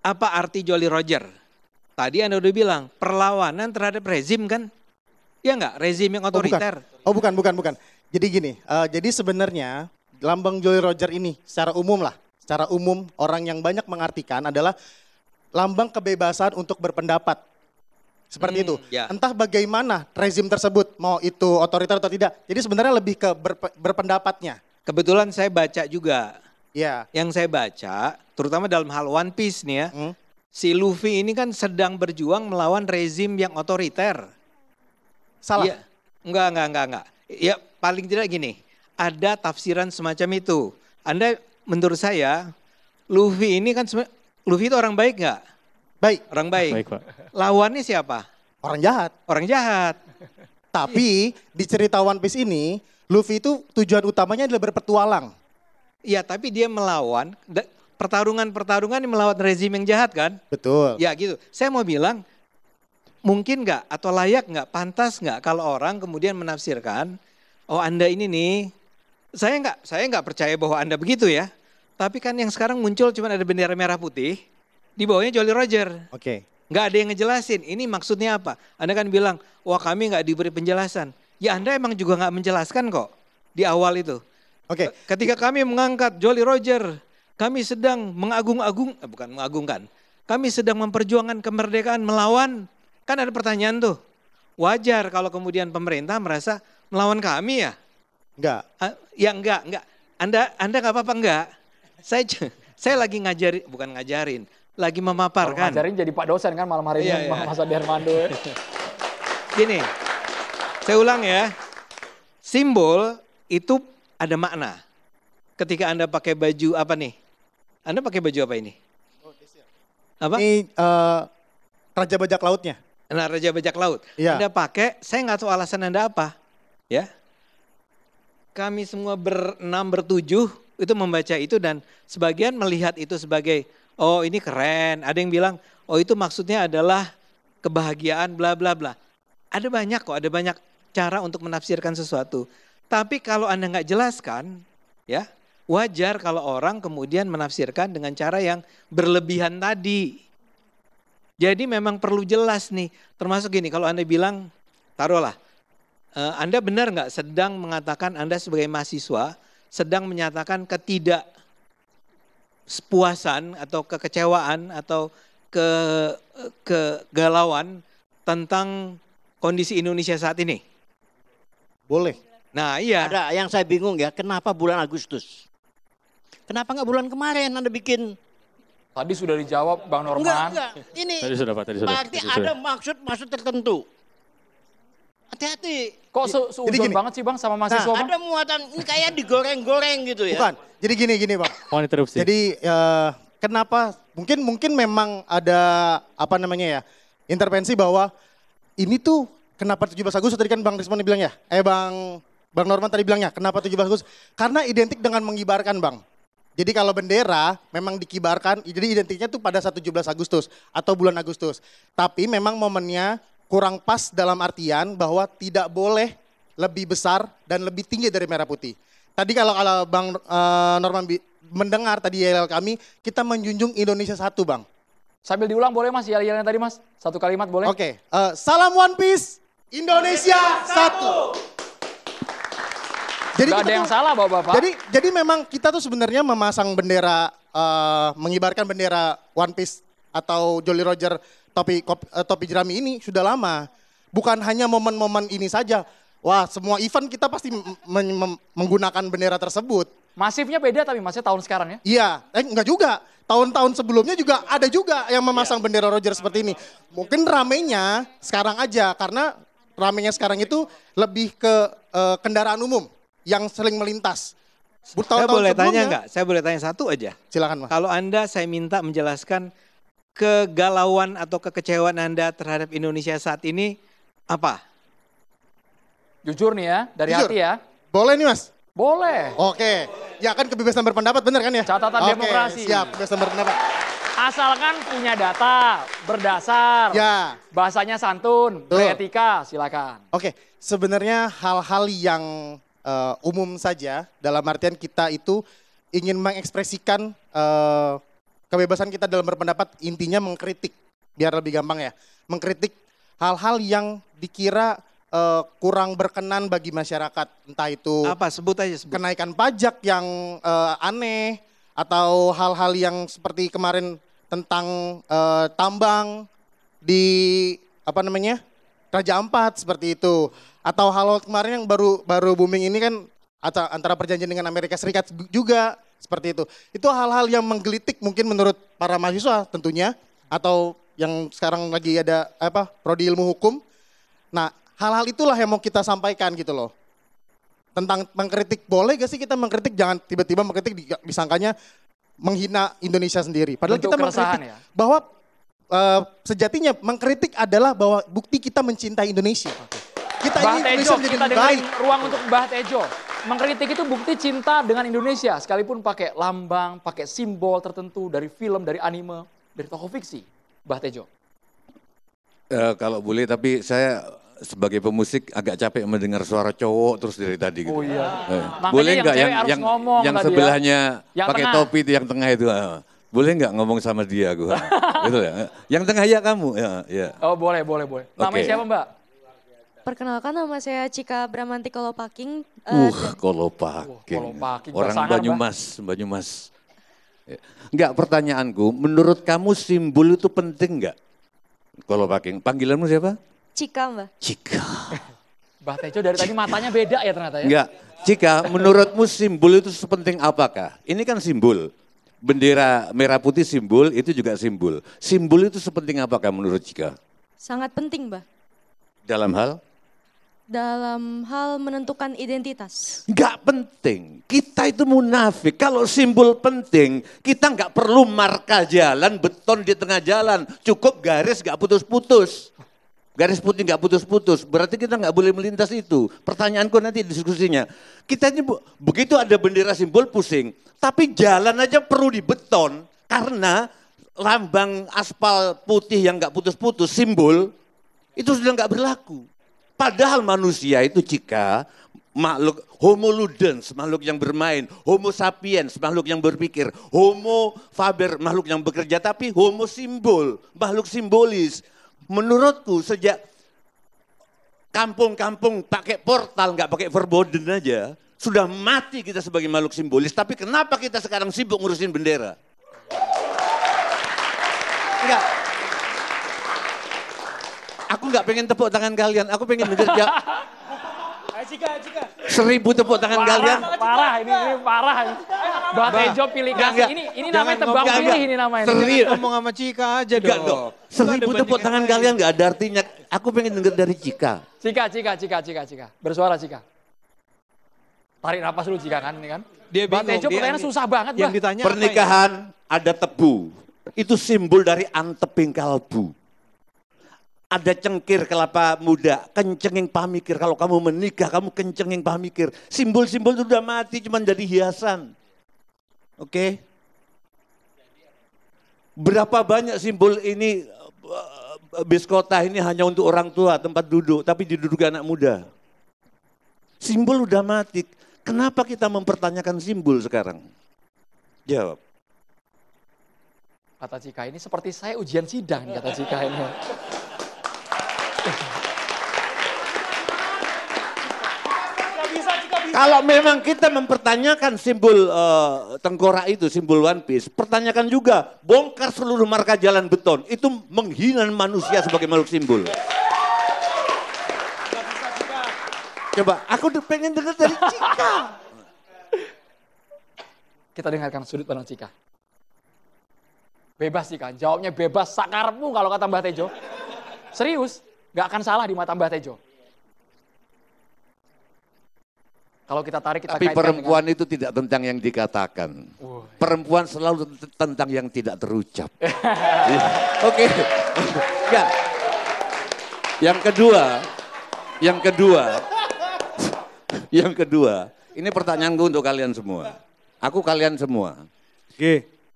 apa arti Jolly Roger? Tadi Anda udah bilang perlawanan terhadap rezim kan? Ya enggak, rezim yang otoriter. Bukan. Jadi gini, jadi sebenarnya lambang Jolly Roger ini secara umum orang yang banyak mengartikan adalah lambang kebebasan untuk berpendapat. Seperti itu. Ya. Entah bagaimana rezim tersebut, mau itu otoriter atau tidak. Jadi sebenarnya lebih ke berpendapatnya. Kebetulan saya baca juga. Ya. Yang saya baca, terutama dalam hal One Piece nih ya. Si Luffy ini kan sedang berjuang melawan rezim yang otoriter. Salah? Ya, enggak. Ya paling tidak gini, ada tafsiran semacam itu. Anda menurut saya, Luffy ini kan Luffy itu orang baik nggak? Baik. Orang baik. Baik, Pak. Lawannya siapa? Orang jahat. Orang jahat. Tapi di cerita One Piece ini, Luffy itu tujuan utamanya adalah berpetualang. Iya, tapi dia melawan pertarungan yang melawan rezim yang jahat kan? Betul. Ya gitu. Saya mau bilang mungkin nggak atau layak nggak, pantas nggak kalau orang kemudian menafsirkan, oh Anda ini nih, saya nggak percaya bahwa Anda begitu ya. Tapi kan yang sekarang muncul cuma ada bendera merah putih, di bawahnya Jolly Roger. Oke. Nggak ada yang ngejelasin, ini maksudnya apa? Anda kan bilang, wah kami nggak diberi penjelasan. Ya Anda emang juga nggak menjelaskan kok di awal itu. Oke. Ketika kami mengangkat Jolly Roger, kami sedang bukan mengagungkan. Kami sedang memperjuangkan kemerdekaan melawan, kan ada pertanyaan tuh. Wajar kalau kemudian pemerintah merasa melawan kami ya? Enggak. Ya enggak. Anda nggak apa-apa enggak? Saya lagi bukan ngajarin, lagi memaparkan. Ngajarin jadi Pak dosen kan malam hari ini, Mas Adi Hermando. Gini, saya ulang ya. Simbol itu ada makna. Ketika Anda pakai baju apa nih? Anda pakai baju apa ini? Apa? Ini Raja Bajak Lautnya. Nah, Raja Bajak Laut. Iya. Anda pakai, saya nggak tahu alasan Anda apa. Ya. Kami semua bertujuh itu membaca itu dan sebagian melihat itu sebagai, oh ini keren. Ada yang bilang, oh itu maksudnya adalah kebahagiaan bla bla bla. Ada banyak kok, ada banyak cara untuk menafsirkan sesuatu. Tapi kalau Anda nggak jelaskan, ya wajar kalau orang kemudian menafsirkan dengan cara yang berlebihan tadi. Jadi memang perlu jelas nih, termasuk gini, kalau Anda bilang, taruhlah, Anda benar nggak sedang mengatakan Anda sebagai mahasiswa, sedang menyatakan ketidakpuasan atau kekecewaan atau kegalauan tentang kondisi Indonesia saat ini? Boleh. Nah iya. Ada yang saya bingung ya, kenapa bulan Agustus? Kenapa nggak bulan kemarin Anda bikin? Tadi sudah dijawab Bang Norman. Enggak. Ini Tadi sudah, Pak. berarti ada maksud tertentu. Hati-hati. Kok seujung banget sih Bang sama mahasiswa Bang? Ada muatan ini kayak digoreng-goreng gitu ya. Bukan. Jadi gini Bang. Mohon interupsi. Jadi kenapa mungkin memang ada apa namanya ya, intervensi bahwa ini tuh kenapa 17 Agustus tadi kan Bang Rismon bilang ya? Bang Norman tadi bilangnya, kenapa 17 Agustus? Karena identik dengan mengibarkan Bang. Jadi kalau bendera memang dikibarkan, jadi identiknya tuh pada 17 Agustus atau bulan Agustus. Tapi memang momennya kurang pas dalam artian bahwa tidak boleh lebih besar dan lebih tinggi dari merah putih. Tadi kalau Bang Norman mendengar tadi yel kami, kita menjunjung Indonesia satu Bang. Sambil diulang boleh Mas, yel-yelnya tadi Mas? Satu kalimat boleh? Oke, salam One Piece, Indonesia satu. Jadi gak ada yang salah Bapak-Bapak. Jadi memang kita tuh sebenarnya memasang bendera, mengibarkan bendera One Piece atau Jolly Roger topi jerami ini sudah lama. Bukan hanya momen-momen ini saja. Wah, semua event kita pasti menggunakan bendera tersebut. Masifnya beda tapi Masnya tahun sekarang ya? Iya, enggak juga. Tahun-tahun sebelumnya juga ada juga yang memasang bendera Roger seperti ini. Mungkin ramenya sekarang aja karena ramenya sekarang itu lebih ke kendaraan umum yang sering melintas. Saya boleh tanya nggak? Saya boleh tanya satu aja. Silakan Mas. Kalau Anda saya minta menjelaskan kegalauan atau kekecewaan Anda terhadap Indonesia saat ini apa? Jujur nih ya, dari Jujur. hati ya. Boleh nih Mas? Boleh. Oke, ya kan kebebasan berpendapat bener kan ya? Catatan Oke, demokrasi. Siap, kebebasan berpendapat. Asalkan punya data, berdasar, Ya. bahasanya santun, beretika, silakan. Oke, sebenarnya hal-hal yang umum saja dalam artian kita itu ingin mengekspresikan kebebasan kita dalam berpendapat, intinya mengkritik, biar lebih gampang ya. Mengkritik hal-hal yang dikira kurang berkenan bagi masyarakat, entah itu Apa? Sebut aja. kenaikan pajak yang aneh, atau hal-hal yang seperti kemarin tentang tambang di apa namanya Raja Ampat seperti itu, atau hal kemarin yang baru booming ini kan antara perjanjian dengan Amerika Serikat juga seperti itu. Itu hal-hal yang menggelitik mungkin menurut para mahasiswa tentunya, atau yang sekarang lagi ada prodi ilmu hukum. Nah, hal-hal itulah yang mau kita sampaikan gitu loh. Tentang mengkritik, boleh gak sih kita mengkritik? Jangan tiba-tiba mengkritik disangkanya menghina Indonesia sendiri. Padahal Bentuk kita mengkritik keresahan ya? bahwa sejatinya mengkritik adalah bahwa bukti kita mencintai Indonesia. Kita Mbah ingin Tejo, Indonesia menjadi kita lebih dengerin baik. ruang untuk Mbah Tejo. Mengkritik itu bukti cinta dengan Indonesia, sekalipun pakai lambang, pakai simbol tertentu dari film, dari anime, dari tokoh fiksi. Mbah Tejo. Kalau boleh, tapi saya sebagai pemusik agak capek mendengar suara cowok terus dari tadi. Gitu. Oh iya. Boleh Makanya nggak cewek harus ngomong yang tadi sebelahnya Yang pakai tengah. topi itu yang tengah itu? Boleh nggak ngomong sama dia gua? Gitu ya. Yang tengah ya kamu. Ya. Oh boleh. Namanya Oke. siapa Mbak? Perkenalkan, nama saya Cika Bramanti Kolopaking. Kolopaking. Kolopaking, Orang pasangan, Banyumas. Enggak, pertanyaanku, menurut kamu simbol itu penting enggak? Kolopaking. Panggilanmu siapa? Cika, Mbak. Cika. Mbak Tejo dari tadi matanya beda ya ternyata ya. Enggak. Cika, menurutmu simbol itu sepenting apakah? Ini kan simbol. Bendera merah putih simbol, itu juga simbol. Simbol itu sepenting apakah menurut Cika? Sangat penting, Mbak. Dalam hal? Dalam hal menentukan identitas. Enggak penting. Kita itu munafik. Kalau simbol penting, kita enggak perlu marka jalan, beton di tengah jalan. Cukup garis enggak putus-putus. Garis putih enggak putus-putus. Berarti kita enggak boleh melintas itu. Pertanyaanku nanti diskusinya. Kita ini begitu ada bendera simbol pusing. Tapi jalan aja perlu dibeton. Karena lambang aspal putih yang enggak putus-putus, simbol, itu sudah enggak berlaku. Padahal manusia itu Cika, makhluk homo ludens, makhluk yang bermain, homo sapiens, makhluk yang berpikir, homo faber, makhluk yang bekerja, tapi homo simbol, makhluk simbolis. Menurutku sejak kampung-kampung pakai portal, nggak pakai verboden aja, sudah mati kita sebagai makhluk simbolis. Tapi kenapa kita sekarang sibuk ngurusin bendera? Enggak. Aku nggak pengen tepuk tangan kalian, aku pengen denger ya. Cika. 1000 tepuk tangan kalian. Parah ini parah. Mbak Tejo pilih kasih. Ini namanya tebang pilih ini namanya. Ngomong sama Cika aja dong. 1000 tepuk tangan kalian nggak ada artinya. Aku pengen denger dari Cika. Cika. Bersuara Cika. Tarik napas dulu Cika kan ini kan. Dia Mbak Tejo pertanyaannya susah banget Mbak. Yang ditanya Pernikahan ada tebu. Itu simbol dari anteping kalbu. Ada cengkir kelapa muda, kencenging pamikir. Kalau kamu menikah, kamu kencenging pamikir. Simbol-simbol itu udah mati, cuma jadi hiasan. Oke? Berapa banyak simbol ini, bis kota ini hanya untuk orang tua, tempat duduk, tapi diduduki anak muda. Simbol udah mati. Kenapa kita mempertanyakan simbol sekarang? Jawab. Kata Cika ini seperti saya ujian sidang nih kata Cika ini. Kalau memang kita mempertanyakan simbol tengkorak itu, simbol One Piece, pertanyakan juga, bongkar seluruh marka jalan beton, itu menghina manusia sebagai makhluk simbol. Coba, aku pengen dengar dari Cika. Kita dengarkan sudut pandang Cika. Bebas Cika, jawabnya bebas sakarmu kalau kata Mbah Tejo. Serius, gak akan salah di mata Mbah Tejo. Kalau kita tarik, kita Tapi kaitkan perempuan dengan... itu tidak tentang yang dikatakan. Perempuan selalu tentang yang tidak terucap. Oke. Enggak. Yang kedua, ini pertanyaanku untuk kalian semua. Aku kalian semua.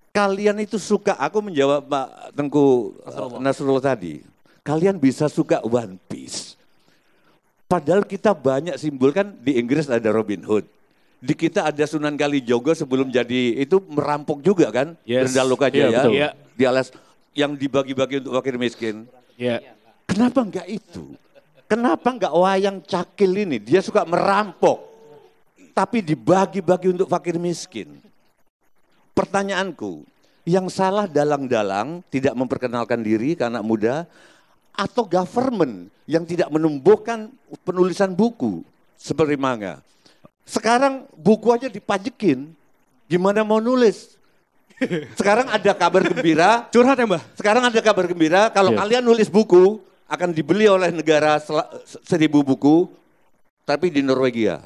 Kalian itu suka, aku menjawab Pak Tengku Nasrullah tadi. Kalian bisa suka One Piece. Padahal kita banyak simbol kan, di Inggris ada Robin Hood. Di kita ada Sunan Kalijogo sebelum jadi itu merampok juga kan. Yes. Berdaluk aja ya. Betul. Di alas yang dibagi-bagi untuk fakir miskin. Kenapa enggak itu? Kenapa enggak wayang cakil ini? Dia suka merampok. Tapi dibagi-bagi untuk fakir miskin. Pertanyaanku, yang salah dalang-dalang tidak memperkenalkan diri ke anak muda, atau government yang tidak menumbuhkan penulisan buku seperti manga. Sekarang buku aja dipajekin, gimana mau nulis? Sekarang ada kabar gembira. Curhat ya Mbah? Sekarang ada kabar gembira, kalau kalian nulis buku, akan dibeli oleh negara 1000 buku, tapi di Norwegia.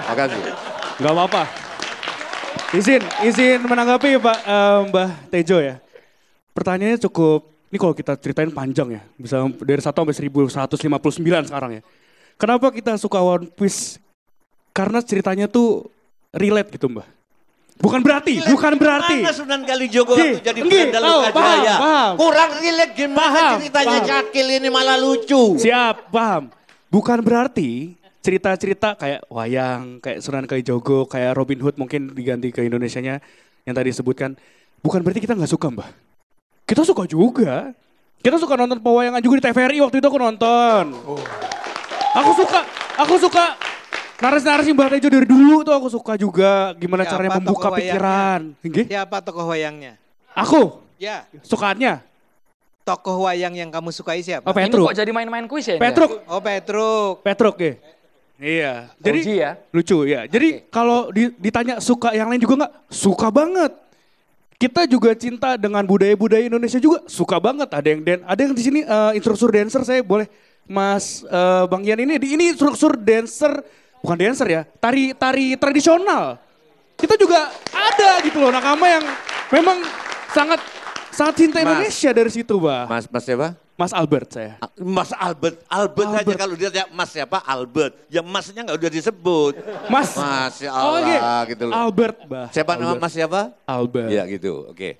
Makasih. Gak apa-apa. Izin menanggapi Pak Mbah Tejo ya. Pertanyaannya cukup, ini kalau kita ceritain panjang ya. Bisa dari 1 sampai 1159 sekarang ya. Kenapa kita suka One Piece? Karena ceritanya tuh relate gitu Mbah. Bukan berarti. Mana Sunan Kalijogo waktu jadi Pemda Lokajaya? Kurang rileks gimana ceritanya Cakil ini malah lucu. Siap, paham. Bukan berarti cerita-cerita kayak wayang, kayak Sunan Kalijogo, kayak Robin Hood mungkin diganti ke Indonesianya yang tadi disebutkan. Bukan berarti kita nggak suka, Mbah. Kita suka juga. Kita suka nonton pewayangan juga di TVRI waktu itu aku nonton. Aku suka narasi-narasi Mbah Tejo dari dulu tuh aku suka juga gimana caranya membuka pikiran. Siapa tokoh wayangnya? Aku? Ya. Sukaannya? Tokoh wayang yang kamu sukai siapa? Oh, Petruk. Ini kok jadi main-main kuis ya? Petruk. Oh, Petruk. Petruk ya. Iya. Jadi ya? lucu ya. Jadi kalau ditanya suka yang lain juga nggak? Suka banget. Kita juga cinta dengan budaya-budaya Indonesia juga suka banget. Ada yang di sini instruktur dancer, saya boleh Mas Bang Ian ini instruktur dancer, bukan dancer ya, tari tradisional. Kita juga ada gitu loh nakama yang memang sangat cinta Indonesia dari situ, Bah. Mas siapa? Mas Albert saya. Mas Albert aja kalau dia Mas siapa Albert, ya Masnya nggak udah disebut. Mas. Ya Allah gitu loh. Albert, Bah. Siapa nama Mas siapa? Albert. Ya gitu, oke.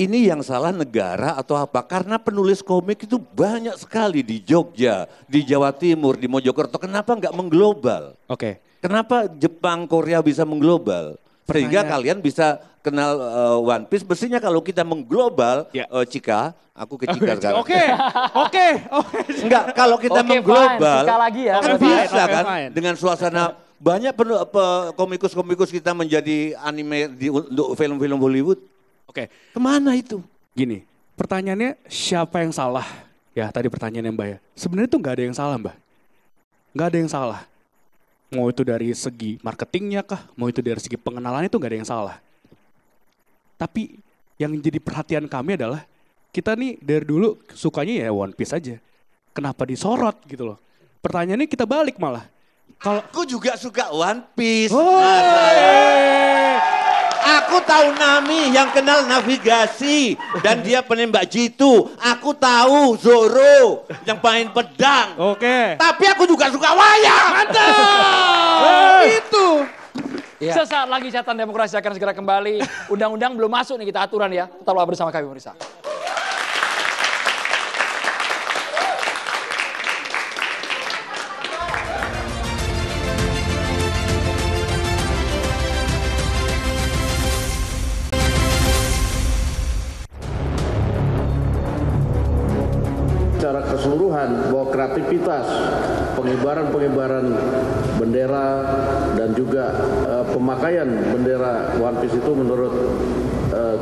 Ini yang salah negara atau apa? Karena penulis komik itu banyak sekali di Jogja, di Jawa Timur, di Mojokerto. Kenapa nggak mengglobal? Oke. Kenapa Jepang, Korea bisa mengglobal? Sehingga kalian bisa kenal One Piece. Mestinya kalau kita mengglobal, Cika, aku ke Cika sekarang. Oke. Enggak, kalau kita mengglobal, Cika lagi ya. kan bisa kan dengan suasana banyak komikus-komikus kita menjadi anime untuk film-film Hollywood. Oke. Kemana itu? Gini, pertanyaannya siapa yang salah? Ya tadi pertanyaannya Mbak ya. Sebenarnya tuh nggak ada yang salah, Mbak. Nggak ada yang salah. Mau itu dari segi marketingnya kah, mau itu dari segi pengenalannya itu nggak ada yang salah. Tapi yang jadi perhatian kami adalah kita nih dari dulu sukanya ya One Piece aja. Kenapa disorot gitu loh? Pertanyaannya kita balik malah. Kalau aku juga suka One Piece. Aku tahu Nami yang kenal navigasi dan dia penembak jitu. Aku tahu Zoro yang main pedang. Oke. Tapi aku juga suka wayang. Mantap. Itu. Ya. Sesaat lagi Catatan Demokrasi akan segera kembali. Undang-undang belum masuk nih kita aturan ya. Tetaplah bersama kami pemirsa. Secara keseluruhan bahwa kreativitas pengibaran bendera dan juga pemakaian bendera One Piece itu menurut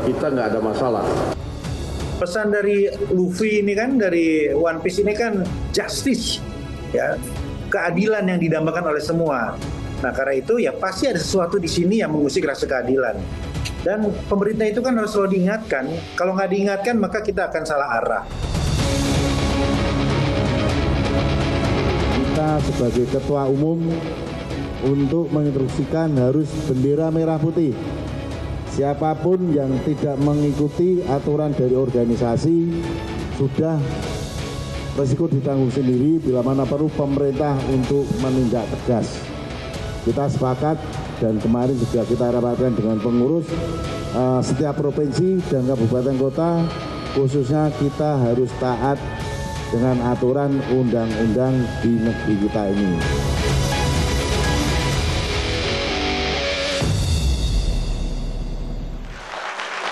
kita nggak ada masalah. Pesan dari Luffy ini kan, dari One Piece ini kan justice, ya, keadilan yang didambakan oleh semua. Nah karena itu ya pasti ada sesuatu di sini yang mengusik rasa keadilan. Dan pemerintah itu kan harus selalu diingatkan. Kalau nggak diingatkan maka kita akan salah arah. Kita sebagai ketua umum untuk menginstruksikan harus bendera merah putih. Siapapun yang tidak mengikuti aturan dari organisasi sudah resiko ditanggung sendiri bila mana perlu pemerintah untuk menindak tegas. Kita sepakat dan kemarin juga kita rapatkan dengan pengurus setiap provinsi dan kabupaten kota, khususnya kita harus taat dengan aturan undang-undang di negeri kita ini.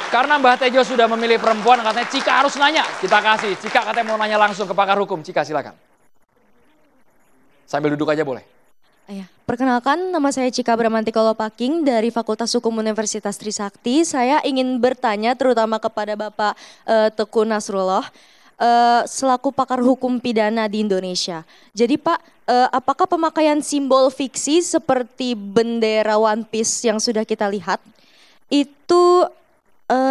Karena Mbah Tejo sudah memilih perempuan, katanya Cika harus nanya. Kita kasih, Cika katanya mau nanya langsung ke pakar hukum. Cika silakan. Sambil duduk aja boleh. Ya, perkenalkan nama saya Cika Bramanti Kolopaking dari Fakultas Hukum Universitas Trisakti. Saya ingin bertanya terutama kepada Bapak Teguh Nasrullah. Selaku pakar hukum pidana di Indonesia. Jadi Pak, apakah pemakaian simbol fiksi seperti bendera One Piece yang sudah kita lihat itu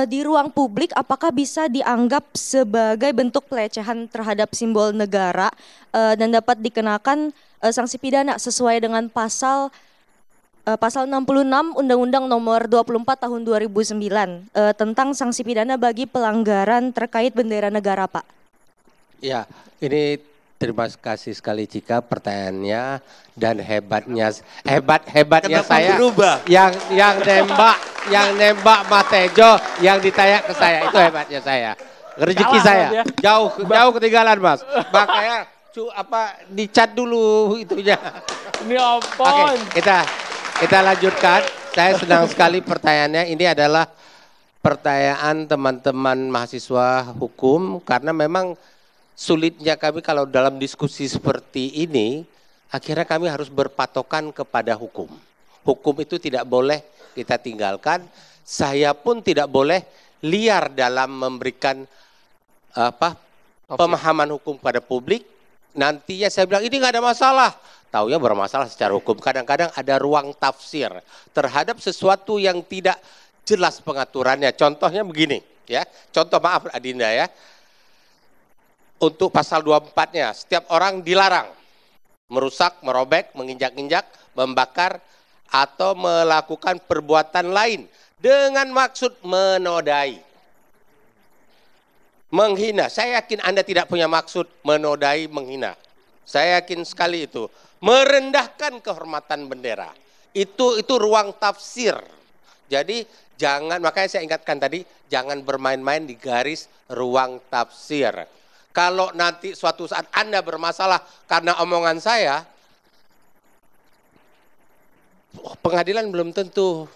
di ruang publik apakah bisa dianggap sebagai bentuk pelecehan terhadap simbol negara dan dapat dikenakan sanksi pidana sesuai dengan pasal 66 Undang-Undang Nomor 24 Tahun 2009 tentang sanksi pidana bagi pelanggaran terkait bendera negara, Pak. Ya, ini Terima kasih sekali Cika pertanyaannya dan hebatnya Kenapa saya berubah? yang nembak Mas Tejo yang ditanya ke saya itu hebatnya saya. Rezeki saya jauh ketinggalan Mas. Makanya dicat dulu itunya. Ini apa? Oke, kita lanjutkan. Saya senang sekali pertanyaannya. Ini adalah pertanyaan teman-teman mahasiswa hukum karena memang sulitnya kami kalau dalam diskusi seperti ini, akhirnya kami harus berpatokan kepada hukum. Hukum itu tidak boleh kita tinggalkan. Saya pun tidak boleh liar dalam memberikan pemahaman hukum pada publik. Nantinya saya bilang ini nggak ada masalah. Taunya bermasalah secara hukum. Kadang-kadang ada ruang tafsir terhadap sesuatu yang tidak jelas pengaturannya. Contohnya begini, ya. Contoh maaf Adinda ya. Untuk pasal 24-nya, setiap orang dilarang merusak, merobek, menginjak-injak, membakar atau melakukan perbuatan lain dengan maksud menodai, menghina. Saya yakin Anda tidak punya maksud menodai, menghina. Saya yakin sekali itu. Merendahkan kehormatan bendera. Itu ruang tafsir. Jadi jangan, makanya saya ingatkan tadi, jangan bermain-main di garis ruang tafsir. Kalau nanti suatu saat Anda bermasalah karena omongan saya, pengadilan belum tentu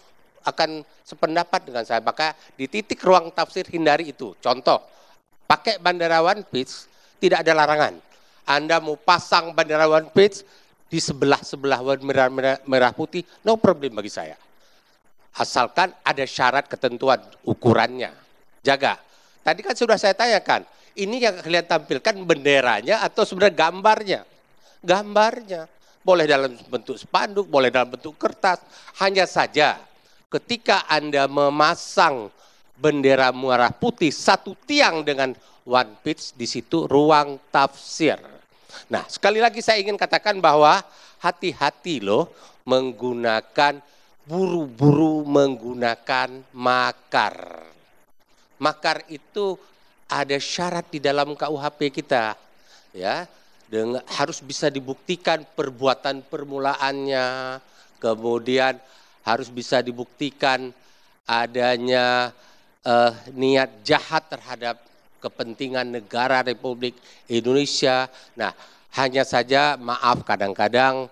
akan sependapat dengan saya. Maka di titik ruang tafsir hindari itu. Contoh, pakai bendera One Piece tidak ada larangan. Anda mau pasang bendera One Piece di sebelah merah putih, no problem bagi saya. Asalkan ada syarat ketentuan ukurannya. Jaga. Tadi kan sudah saya tanyakan, ini yang kalian tampilkan benderanya atau sebenarnya gambarnya? Gambarnya. Boleh dalam bentuk spanduk, boleh dalam bentuk kertas. Hanya saja ketika Anda memasang bendera merah putih satu tiang dengan One Piece, di situ ruang tafsir. Nah, sekali lagi saya ingin katakan bahwa hati-hati loh menggunakan buru-buru menggunakan makar. Makar itu ada syarat di dalam KUHP kita, ya, harus bisa dibuktikan perbuatan permulaannya, kemudian harus bisa dibuktikan adanya niat jahat terhadap kepentingan negara Republik Indonesia. Nah, hanya saja maaf kadang-kadang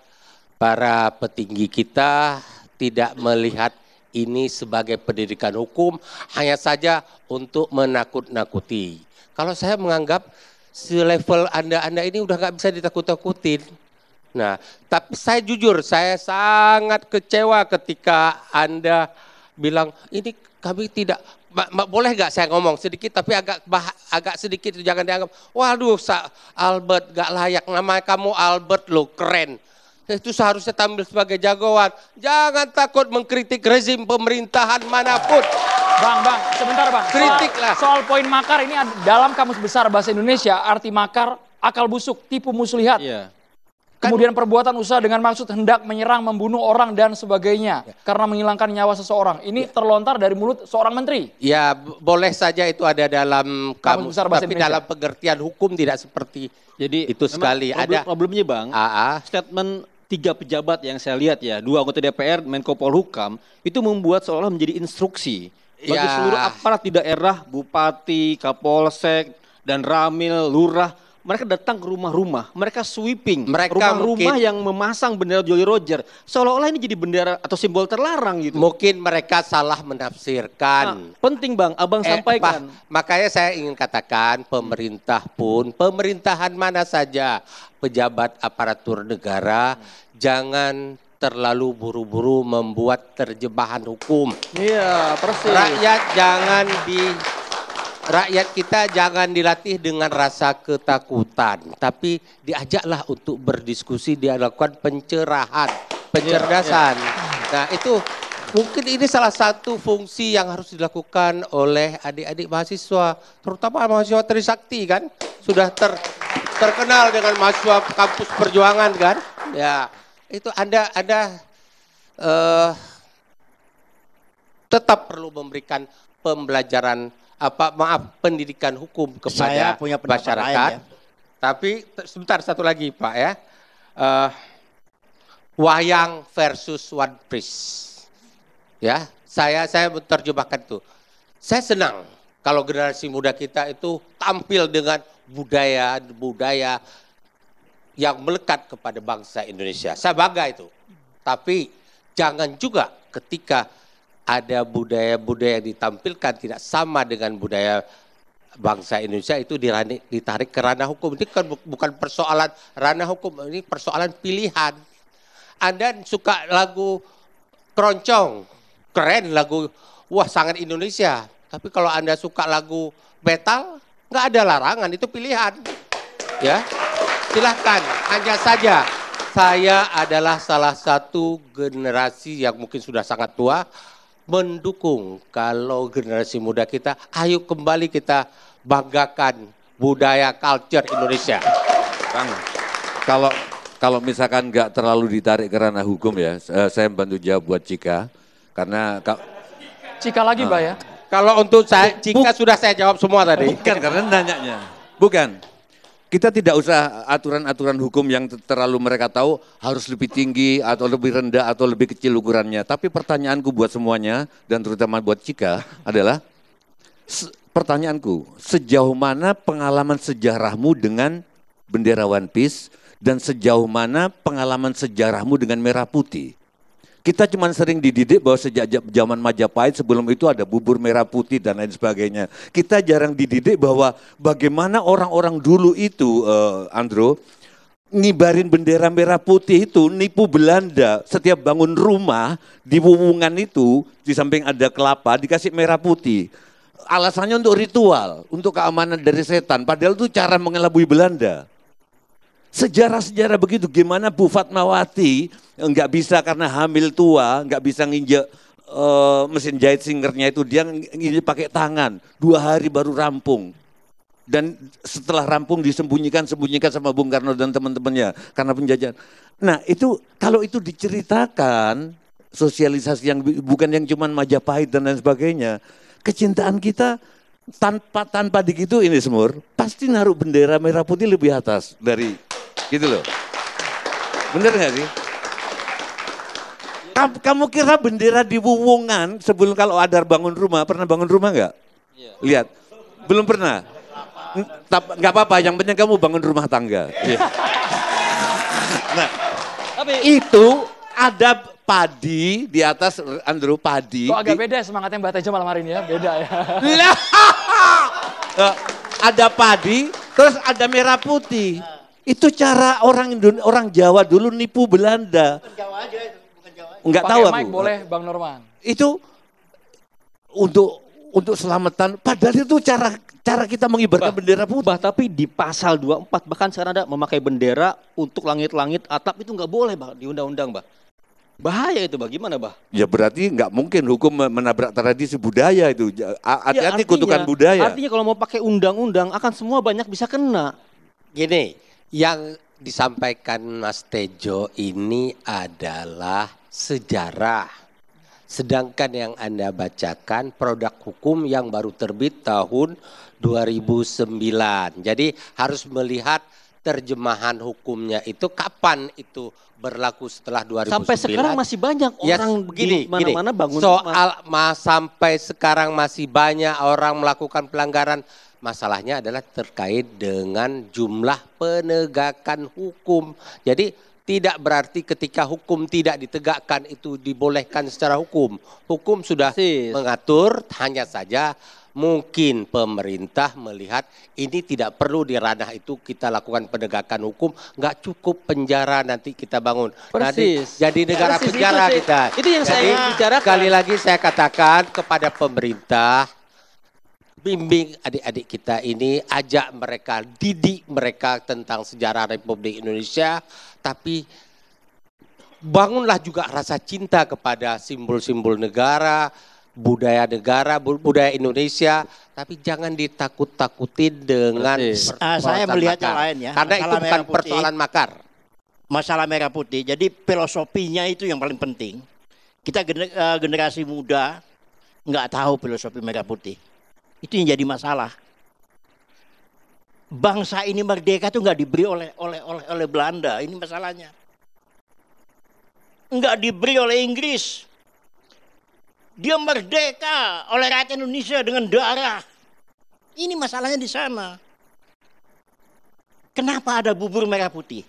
para petinggi kita tidak melihat ini sebagai pendidikan hukum, hanya saja untuk menakut-nakuti. Kalau saya menganggap selevel Anda ini udah nggak bisa ditakut-takutin. Nah, tapi saya jujur, saya sangat kecewa ketika Anda bilang ini kami tidak. Boleh nggak saya ngomong sedikit, tapi agak sedikit, jangan dianggap, waduh Albert gak layak, nama kamu Albert loh, keren. Itu seharusnya tampil sebagai jagoan. Jangan takut mengkritik rezim pemerintahan manapun. Bang, sebentar Bang. Kritiklah. Soal poin makar ini dalam Kamus Besar Bahasa Indonesia, arti makar, akal busuk, tipu muslihat. Iya. Kemudian perbuatan usaha dengan maksud hendak menyerang, membunuh orang dan sebagainya. Karena menghilangkan nyawa seseorang. Ini terlontar dari mulut seorang menteri. Ya, boleh saja itu ada dalam kamus, tapi Indonesia. dalam pengertian hukum tidak seperti Jadi itu sekali. Problemnya Bang, statement 3 pejabat yang saya lihat ya, 2 anggota DPR, Menko Polhukam, itu membuat seolah menjadi instruksi bagi seluruh aparat di daerah, bupati, kapolsek, dan ramil, lurah. Mereka datang ke rumah-rumah, mereka sweeping rumah-rumah yang memasang bendera Jolly Roger. Seolah-olah ini jadi bendera atau simbol terlarang gitu. Mungkin mereka salah menafsirkan. Nah, penting Bang, Abang sampaikan. Makanya saya ingin katakan pemerintah pun, pemerintahan mana saja, pejabat aparatur negara, jangan terlalu buru-buru membuat terjemahan hukum. Iya, persis. Rakyat kita jangan dilatih dengan rasa ketakutan, tapi diajaklah untuk berdiskusi, dia lakukan pencerahan, pencerdasan. Nah, itu mungkin ini salah satu fungsi yang harus dilakukan oleh adik-adik mahasiswa, terutama mahasiswa Trisakti kan, sudah terkenal dengan mahasiswa kampus perjuangan kan. Ya, itu Anda tetap perlu memberikan pembelajaran pendidikan hukum kepada Saya punya pendapat masyarakat. lain, ya. Tapi sebentar, satu lagi Pak ya. Wayang versus One Piece. Ya, saya menerjemahkan itu. Saya senang kalau generasi muda kita itu tampil dengan budaya yang melekat kepada bangsa Indonesia. Saya bangga itu. Tapi jangan juga ketika ada budaya-budaya yang ditampilkan tidak sama dengan budaya bangsa Indonesia itu ditarik ke ranah hukum. Ini kan bukan persoalan ranah hukum, ini persoalan pilihan. Anda suka lagu keroncong, keren lagu, wah sangat Indonesia. Tapi kalau Anda suka lagu metal, nggak ada larangan, itu pilihan. Ya, silahkan. Hanya saja saya adalah salah satu generasi yang mungkin sudah sangat tua, mendukung kalau generasi muda kita, ayo kembali kita banggakan budaya culture Indonesia. Bang, kalau misalkan nggak terlalu ditarik ke ranah hukum ya, saya bantu jawab buat Cika. Karena Cika lagi Mbak ya? Kalau untuk Cika sudah saya jawab semua tadi. Bukan, karena nanyanya. Bukan. Kita tidak usah aturan-aturan hukum yang terlalu mereka tahu harus lebih tinggi atau lebih rendah atau lebih kecil ukurannya. Tapi pertanyaanku buat semuanya dan terutama buat Cika adalah, pertanyaanku, sejauh mana pengalaman sejarahmu dengan bendera One Piece dan sejauh mana pengalaman sejarahmu dengan merah putih? Kita cuma sering dididik bahwa sejak zaman Majapahit sebelum itu ada bubur merah putih dan lain sebagainya. Kita jarang dididik bahwa bagaimana orang-orang dulu itu, Andro, ngibarin bendera merah putih itu nipu Belanda. Setiap bangun rumah di Wuwungan itu, di samping ada kelapa, dikasih merah putih. Alasannya untuk ritual, untuk keamanan dari setan. Padahal itu cara mengelabui Belanda. Sejarah-sejarah begitu, gimana Bu Fatmawati nggak bisa karena hamil tua, nggak bisa nginjek mesin jahit singernya itu, dia nginjek pakai tangan, 2 hari baru rampung. Dan setelah rampung disembunyikan sama Bung Karno dan teman-temannya karena penjajahan. Nah itu, kalau itu diceritakan, sosialisasi yang bukan yang cuman Majapahit dan lain sebagainya, kecintaan kita tanpa digitu ini Semur, pasti naruh bendera merah putih lebih atas dari gitu loh. Bener gak sih? Kamu kira bendera di Wuwungan sebelum kalau Adar bangun rumah, pernah bangun rumah gak? Lihat, belum pernah. Gak apa-apa, yang penting kamu bangun rumah tangga. Nah, itu ada padi di atas, Andrew, padi. Kok agak beda semangatnya Mbak Tejo malam hari ini ya? Beda ya. Ada padi, terus ada merah putih. Itu cara orang Jawa dulu nipu Belanda. Bukan Jawa aja itu, bukan Jawa. Enggak tahu aku. Mic boleh Bang Norman. Itu untuk selamatan, padahal itu cara kita mengibarkan bendera putih. Tapi di pasal 24 bahkan sekarang ada memakai bendera untuk langit-langit atap itu nggak boleh Bah, di undang-undang Bah. Bahaya itu bagaimana Bah? Ya berarti nggak mungkin hukum menabrak tradisi budaya itu. Hati-hati kutukan budaya. Artinya kalau mau pakai undang-undang akan semua banyak bisa kena. Gini, yang disampaikan Mas Tejo ini adalah sejarah. Sedangkan yang Anda bacakan produk hukum yang baru terbit tahun 2009. Jadi harus melihat terjemahan hukumnya itu kapan itu berlaku setelah 2009. Sampai sekarang masih banyak orang begini, di mana-mana bangun soal sampai sekarang masih banyak orang melakukan pelanggaran. Masalahnya adalah terkait dengan jumlah penegakan hukum. Jadi tidak berarti ketika hukum tidak ditegakkan itu dibolehkan secara hukum. Hukum sudah mengatur, hanya saja mungkin pemerintah melihat ini tidak perlu di ranah itu kita lakukan penegakan hukum, nggak cukup penjara nanti kita bangun. Nanti jadi negara penjara kita. Itu yang saya bicarakan. Sekali lagi saya katakan kepada pemerintah, bimbing adik-adik kita ini, ajak mereka, didik mereka tentang sejarah Republik Indonesia, tapi bangunlah juga rasa cinta kepada simbol-simbol negara, budaya Indonesia, tapi jangan ditakut-takutin dengan saya melihat yang lain ya. Karena itu bukan persoalan makar. Masalah merah putih, jadi filosofinya itu yang paling penting. Kita generasi muda nggak tahu filosofi merah putih. Itu yang jadi masalah. bangsa ini merdeka tuh nggak diberi oleh Belanda, ini masalahnya. Nggak diberi oleh Inggris. Dia merdeka oleh rakyat Indonesia dengan darah. Ini masalahnya di sana. Kenapa ada bubur merah putih?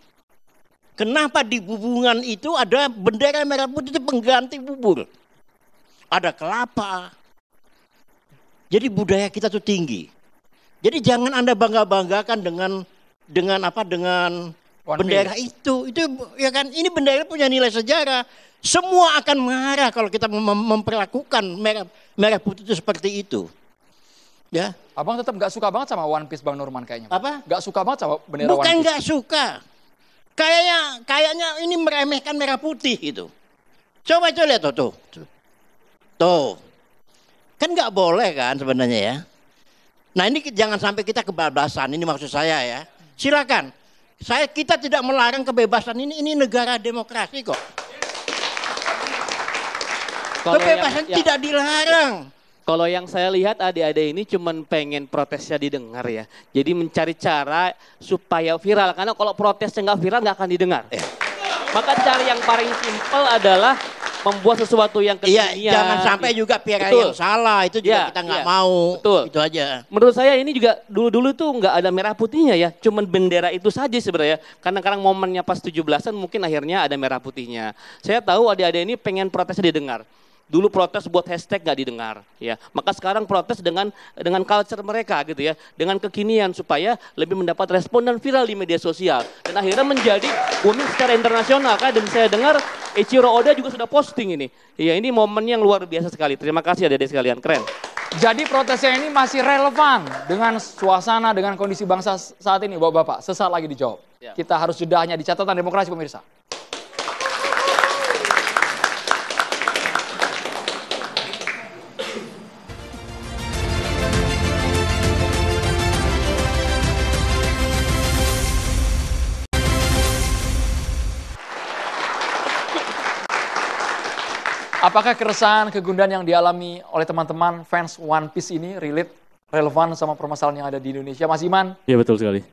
Kenapa di bubungan itu ada bendera merah putih itu pengganti bubur? Ada kelapa. Jadi budaya kita tuh tinggi. Jadi jangan Anda bangga-banggakan dengan bendera itu. Itu ya kan, ini bendera punya nilai sejarah. Semua akan marah kalau kita memperlakukan merah putih itu seperti itu. Ya. Abang tetap nggak suka banget sama One Piece Bang Nurman kayaknya. Apa? Nggak suka banget sama bendera One Bukan Piece. nggak suka. Kayaknya ini meremehkan merah putih gitu. Coba lihat tuh. Tuh. Kan nggak boleh kan sebenarnya ya. Nah ini jangan sampai kita kebablasan, ini maksud saya ya. Silakan. Kita tidak melarang kebebasan ini negara demokrasi kok. Kebebasan tidak dilarang. Kalau yang saya lihat adik-adik ini cuman pengen protesnya didengar ya. Jadi mencari cara supaya viral. Karena kalau protesnya nggak viral nggak akan didengar. Maka cara yang paling simpel adalah membuat sesuatu yang kekinian. Iya, jangan sampai juga PR yang salah. Itu juga kita nggak mau. Betul. Itu aja. Menurut saya ini juga dulu tuh nggak ada merah putihnya ya. Cuman bendera itu saja sebenarnya. Kadang-kadang momennya pas 17-an mungkin akhirnya ada merah putihnya. Saya tahu adik-adik ini pengen protesnya didengar. Dulu protes buat hashtag nggak didengar, ya. Maka sekarang protes dengan culture mereka gitu ya, dengan kekinian supaya lebih mendapat respon dan viral di media sosial. Dan akhirnya menjadi booming secara internasional. Dan saya dengar Eiichiro Oda juga sudah posting ini. Ya ini momen yang luar biasa sekali. Terima kasih adik-adik sekalian, keren. Jadi protesnya ini masih relevan dengan suasana, dengan kondisi bangsa saat ini, Bapak-Bapak. Sesaat lagi dijawab. Ya. Kita harus jeda hanya di catatan demokrasi pemirsa. Apakah keresahan, kegundahan yang dialami oleh teman-teman fans One Piece ini relevan sama permasalahan yang ada di Indonesia? Mas Iman? Iya betul sekali.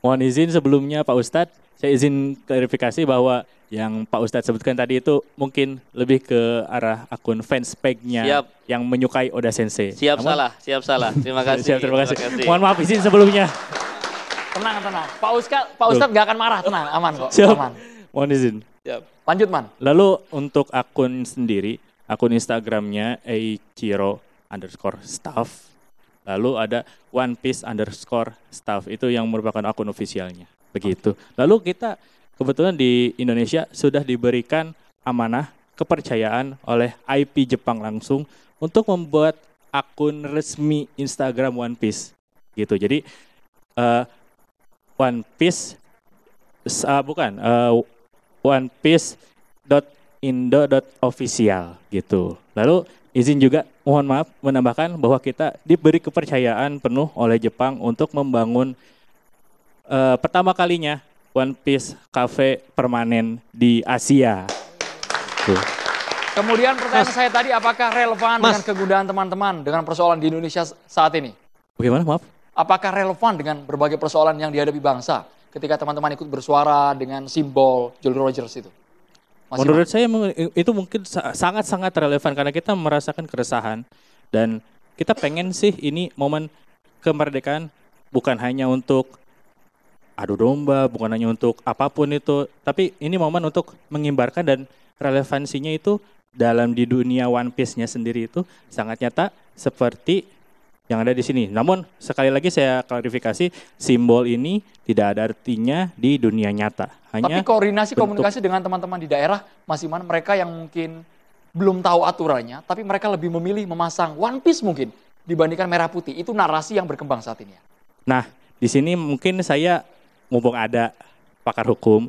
Mohon izin sebelumnya Pak Ustadz, saya izin klarifikasi bahwa yang Pak Ustadz sebutkan tadi itu mungkin lebih ke arah akun fans page-nya yang menyukai Oda Sensei. Siap salah. Terima kasih. Terima kasih. Mohon maaf izin sebelumnya. Tenang. Pak Ustadz nggak akan marah, tenang, aman kok. Siap. Aman. Mohon izin. Siap. Lanjut, Man. Lalu untuk akun sendiri, akun Instagramnya Eiichiro_staff. Lalu ada One Piece_staff. Itu yang merupakan akun ofisialnya. Begitu. Lalu kita kebetulan di Indonesia sudah diberikan amanah, kepercayaan oleh IP Jepang langsung untuk membuat akun resmi Instagram One Piece. Gitu. Jadi One Piece, One Piece.indo.official gitu. Lalu izin juga mohon maaf menambahkan bahwa kita diberi kepercayaan penuh oleh Jepang untuk membangun pertama kalinya One Piece Cafe permanen di Asia. Tuh. Kemudian pertanyaan saya tadi, apakah relevan dengan kegundahan teman-teman dengan persoalan di Indonesia saat ini? Bagaimana, maaf? Apakah relevan dengan berbagai persoalan yang dihadapi bangsa ketika teman-teman ikut bersuara dengan simbol Jolly Rogers itu? Menurut saya itu mungkin sangat-sangat relevan karena kita merasakan keresahan dan kita pengen sih ini momen kemerdekaan bukan hanya untuk adu domba, bukan hanya untuk apapun itu, tapi ini momen untuk mengimbarkan dan relevansinya itu dalam di dunia One Piece-nya sendiri itu sangat nyata seperti yang ada di sini. Namun sekali lagi saya klarifikasi, simbol ini tidak ada artinya di dunia nyata. Hanya tapi koordinasi komunikasi dengan teman-teman di daerah, Mas Iman, mereka yang mungkin belum tahu aturannya, tapi mereka lebih memilih memasang One Piece mungkin dibandingkan merah putih. Itu narasi yang berkembang saat ini. Nah, di sini mungkin saya mumpung ada pakar hukum,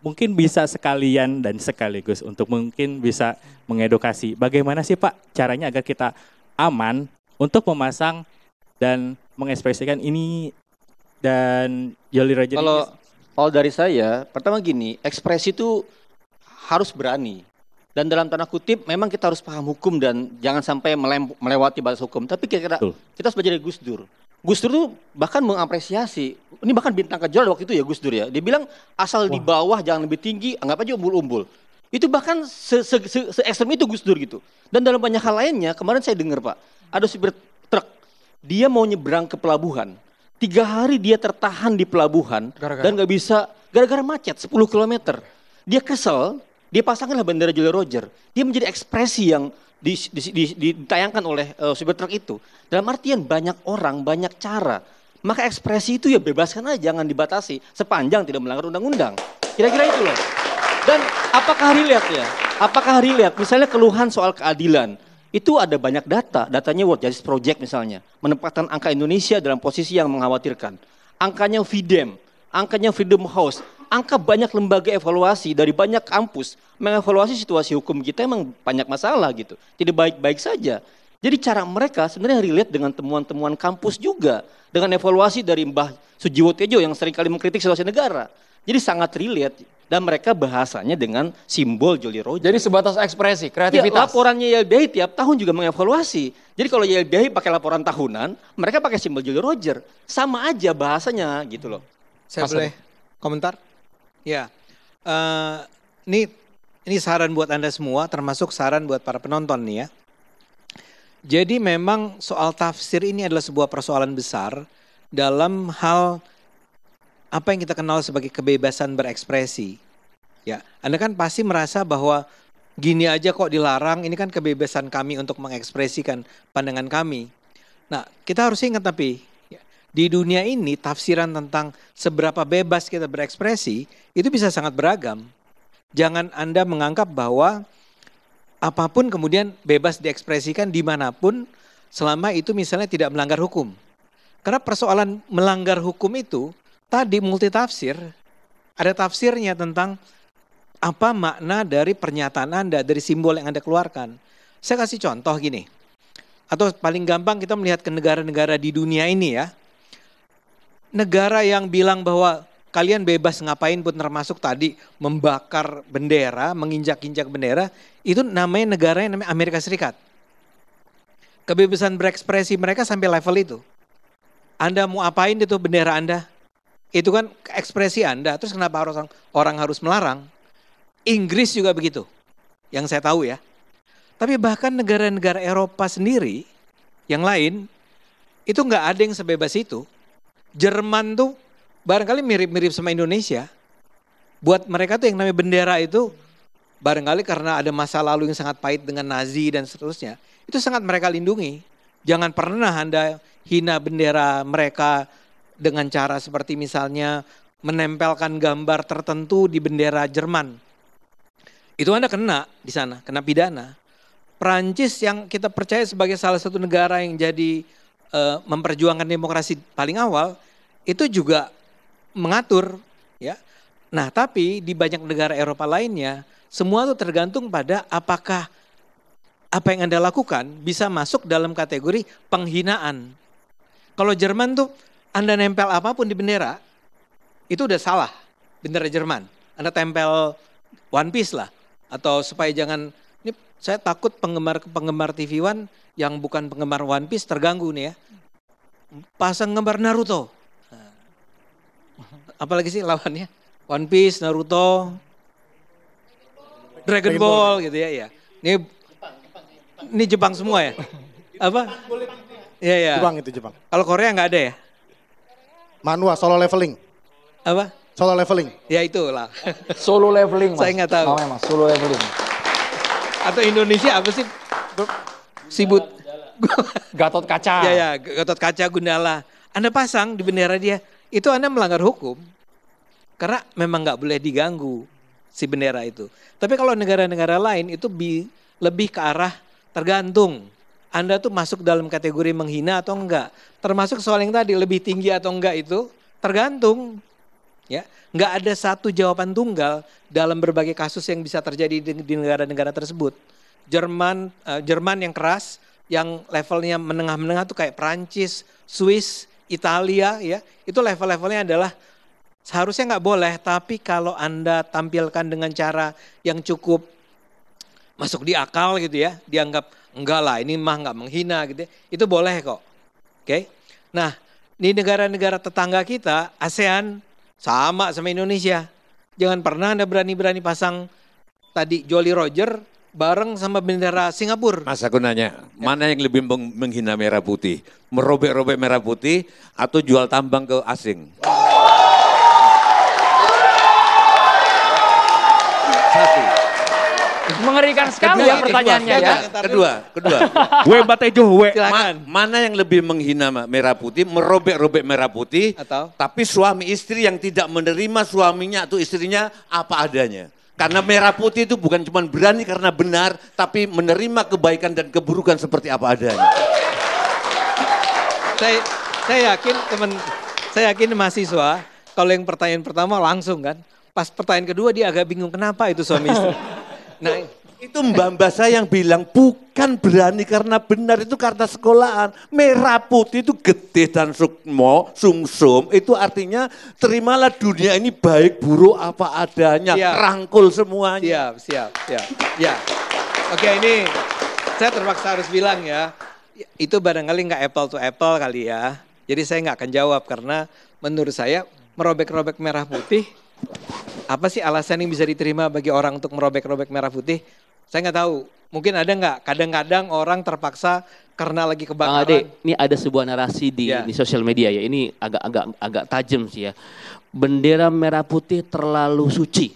mungkin bisa sekalian dan sekaligus untuk mungkin bisa mengedukasi bagaimana sih Pak caranya agar kita aman untuk memasang dan mengekspresikan ini dan Jolly Roger. Kalau dari saya, pertama gini, ekspresi itu harus berani. Dan dalam tanda kutip, memang kita harus paham hukum dan jangan sampai melewati batas hukum. Tapi kita harus belajar dari Gus Dur. Gus Dur tuh bahkan mengapresiasi, ini bahkan bintang kejora waktu itu ya Gus Dur ya. Dia bilang asal di bawah jangan lebih tinggi, anggap aja umbul-umbul. Itu bahkan se-ekstrem itu Gus Dur gitu. Dan dalam banyak hal lainnya, kemarin saya dengar Pak, ada supir truk, dia mau nyebrang ke pelabuhan. 3 hari dia tertahan di pelabuhan dan nggak bisa gara-gara macet 10 km. Dia kesel, dia pasanglah bendera Jolly Roger. Dia menjadi ekspresi yang ditayangkan oleh supir truk itu. Dalam artian banyak orang, banyak cara. Maka ekspresi itu ya bebaskan aja, jangan dibatasi sepanjang tidak melanggar undang-undang. Kira-kira itu loh. Dan apakah relate ya? Apakah relate? Misalnya keluhan soal keadilan. Itu ada banyak datanya World Justice Project misalnya, menempatkan angka Indonesia dalam posisi yang mengkhawatirkan. Angkanya FIDEM, angkanya Freedom House, angka banyak lembaga evaluasi dari banyak kampus, mengevaluasi situasi hukum kita emang banyak masalah gitu, tidak baik-baik saja. Jadi cara mereka sebenarnya relate dengan temuan-temuan kampus juga, dengan evaluasi dari Mbah Sujiwo Tejo yang seringkali mengkritik situasi negara. Jadi sangat relate. Dan mereka bahasanya dengan simbol Jolly Roger. Jadi sebatas ekspresi, kreativitas. Ya, laporannya YLBHI tiap tahun juga mengevaluasi. Jadi kalau YLBHI pakai laporan tahunan, mereka pakai simbol Jolly Roger. Sama aja bahasanya gitu loh. Saya boleh komentar? Ya, ini saran buat Anda semua, termasuk saran buat para penonton nih ya. Jadi memang soal tafsir ini adalah sebuah persoalan besar dalam hal apa yang kita kenal sebagai kebebasan berekspresi. Ya, Anda kan pasti merasa bahwa gini aja kok dilarang, ini kan kebebasan kami untuk mengekspresikan pandangan kami. Nah, kita harus ingat tapi di dunia ini tafsiran tentang seberapa bebas kita berekspresi itu bisa sangat beragam. Jangan Anda menganggap bahwa apapun kemudian bebas diekspresikan dimanapun selama itu misalnya tidak melanggar hukum. Karena persoalan melanggar hukum itu tadi multitafsir, ada tafsirnya tentang apa makna dari pernyataan Anda, dari simbol yang Anda keluarkan. Saya kasih contoh gini, atau paling gampang kita melihat ke negara-negara di dunia ini ya. Negara yang bilang bahwa kalian bebas ngapain pun termasuk tadi membakar bendera, menginjak-injak bendera, itu namanya negara yang namanya Amerika Serikat. Kebebasan berekspresi mereka sampai level itu. Anda mau apain itu bendera Anda? Itu kan ekspresi Anda, terus kenapa orang harus melarang? Inggris juga begitu, yang saya tahu ya. Tapi bahkan negara-negara Eropa sendiri, yang lain, itu nggak ada yang sebebas itu. Jerman tuh barangkali mirip-mirip sama Indonesia. Buat mereka tuh yang namanya bendera itu, barangkali karena ada masa lalu yang sangat pahit dengan Nazi dan seterusnya, itu sangat mereka lindungi. Jangan pernah Anda hina bendera mereka dengan cara seperti misalnya menempelkan gambar tertentu di bendera Jerman. Itu Anda kena di sana, kena pidana. Prancis yang kita percaya sebagai salah satu negara yang jadi memperjuangkan demokrasi paling awal, itu juga mengatur ya. Nah, tapi di banyak negara Eropa lainnya, semua itu tergantung pada apakah apa yang Anda lakukan bisa masuk dalam kategori penghinaan. Kalau Jerman tuh Anda nempel apapun di bendera, itu udah salah, bendera Jerman. Anda tempel One Piece lah, atau supaya jangan, ini saya takut penggemar TV One yang bukan penggemar One Piece terganggu nih ya. Pasang gambar Naruto. Apalagi sih lawannya? One Piece, Naruto, Dragon Ball gitu ya. Ini Jepang semua ya? Apa? Iya. Jepang itu Jepang. Kalau Korea nggak ada ya? Manhwa, solo leveling. Apa? Solo leveling. Ya itulah. Solo leveling mas. Saya nggak tahu. Namanya mas, solo leveling. Atau Indonesia apa sih? Sibut. Gatot Kaca. Ya, Gatot Kaca, Gundala. Anda pasang di bendera dia, itu Anda melanggar hukum. Karena memang nggak boleh diganggu si bendera itu. Tapi kalau negara-negara lain itu lebih ke arah tergantung. Anda tuh masuk dalam kategori menghina atau enggak. Termasuk soal yang tadi lebih tinggi atau enggak itu tergantung. Ya, enggak ada satu jawaban tunggal dalam berbagai kasus yang bisa terjadi di negara-negara tersebut. Jerman yang keras, yang levelnya menengah-menengah tuh kayak Prancis, Swiss, Italia ya. Itu level-levelnya adalah seharusnya nggak boleh, tapi kalau Anda tampilkan dengan cara yang cukup masuk di akal gitu ya, dianggap enggak lah ini mah nggak menghina gitu ya, itu boleh kok. Oke. Nah, di negara-negara tetangga kita, ASEAN sama Indonesia. Jangan pernah Anda berani-berani pasang tadi Jolly Roger bareng sama bendera Singapura. Mas aku nanya, mana yang lebih menghina merah putih? Merobek-robek merah putih atau jual tambang ke asing? Satu. Mengerikan sekali ya pertanyaannya ya. Kedua. We batejo, we. Mana yang lebih menghina merah putih, merobek-robek merah putih, tapi suami istri yang tidak menerima suaminya atau istrinya apa adanya. Karena merah putih itu bukan cuma berani karena benar, tapi menerima kebaikan dan keburukan seperti apa adanya. Saya yakin mahasiswa, kalau yang pertanyaan pertama langsung kan, pas pertanyaan kedua dia agak bingung kenapa itu suami istri. Nah, itu mbak-mbak saya yang bilang bukan berani karena benar, itu karena sekolahan. Merah putih itu getih dan sukmo, sungsum, itu artinya terimalah dunia ini baik buruk apa adanya, rangkul semuanya. Siap. Ya, oke ini saya terpaksa harus bilang ya, itu barangkali nggak apple to apple kali ya. Jadi saya nggak akan jawab karena menurut saya merobek-robek merah putih, apa sih alasan yang bisa diterima bagi orang untuk merobek-robek merah putih? Saya nggak tahu. Mungkin ada nggak? Kadang-kadang orang terpaksa karena lagi kebakaran. Bang Ade, ini ada sebuah narasi di sosial media ya. Ini agak tajam sih ya. Bendera merah putih terlalu suci,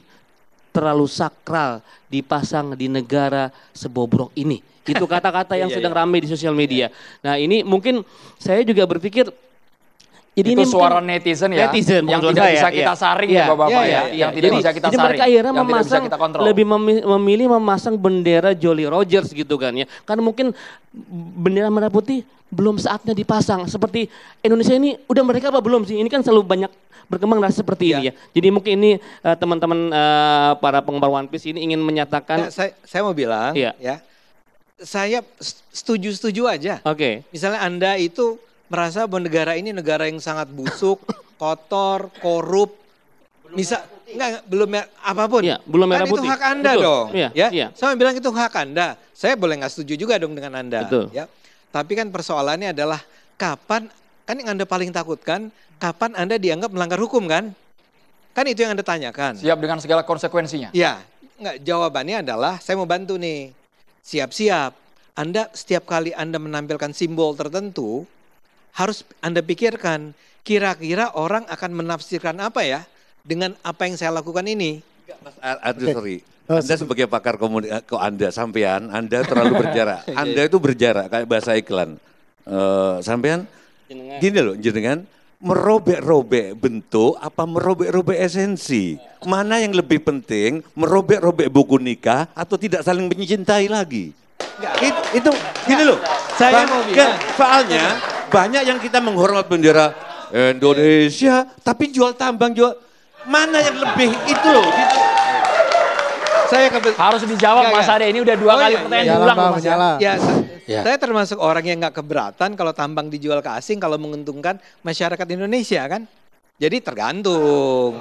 terlalu sakral dipasang di negara sebobrok ini. Itu kata-kata yang sedang ramai di sosial media. Nah ini mungkin saya juga berpikir. Jadi itu ini suara netizen ya, yang tidak bisa kita saring ya Bapak-Bapak ya, yang tidak bisa kita saring. Jadi mereka akhirnya yang memasang, lebih memilih memasang bendera Jolly Rogers gitu kan ya. Karena mungkin bendera merah putih belum saatnya dipasang. Seperti Indonesia ini udah mereka apa belum sih? Ini kan selalu banyak berkembang rasa seperti ini ya. Jadi mungkin ini teman-teman para penggemar One Piece ini ingin menyatakan. Saya mau bilang ya, saya setuju aja. Oke. Misalnya Anda itu merasa bahwa negara ini negara yang sangat busuk, kotor, korup, belum apapun. Ya, belum merah putih. Itu hak Anda dong. Ya. Saya bilang itu hak Anda. Saya boleh nggak setuju juga dong dengan Anda. Betul. Ya. Tapi kan persoalannya adalah kapan, kan yang Anda paling takutkan, kapan Anda dianggap melanggar hukum kan? Kan itu yang Anda tanyakan. Siap dengan segala konsekuensinya. Ya, jawabannya adalah saya mau bantu nih. Siap-siap. Anda setiap kali Anda menampilkan simbol tertentu, harus Anda pikirkan, kira-kira orang akan menafsirkan apa ya dengan apa yang saya lakukan ini. Aduh sorry, Anda sebagai pakar komunikasi, sampean, Anda terlalu berjarak. Anda itu berjarak kayak bahasa iklan. Sampean, gini loh, jenengan merobek-robek bentuk apa merobek-robek esensi? Mana yang lebih penting, merobek-robek buku nikah atau tidak saling mencintai lagi? Itu gini loh, saya mau bilang. Soalnya banyak yang kita menghormat bendera Indonesia, tapi jual tambang, mana yang lebih itu loh. Gitu. Harus dijawab Mas Ade, ini udah 2 kali pertanyaan diulang loh Mas ya. Saya termasuk orang yang nggak keberatan kalau tambang dijual ke asing kalau menguntungkan masyarakat Indonesia kan. Jadi tergantung.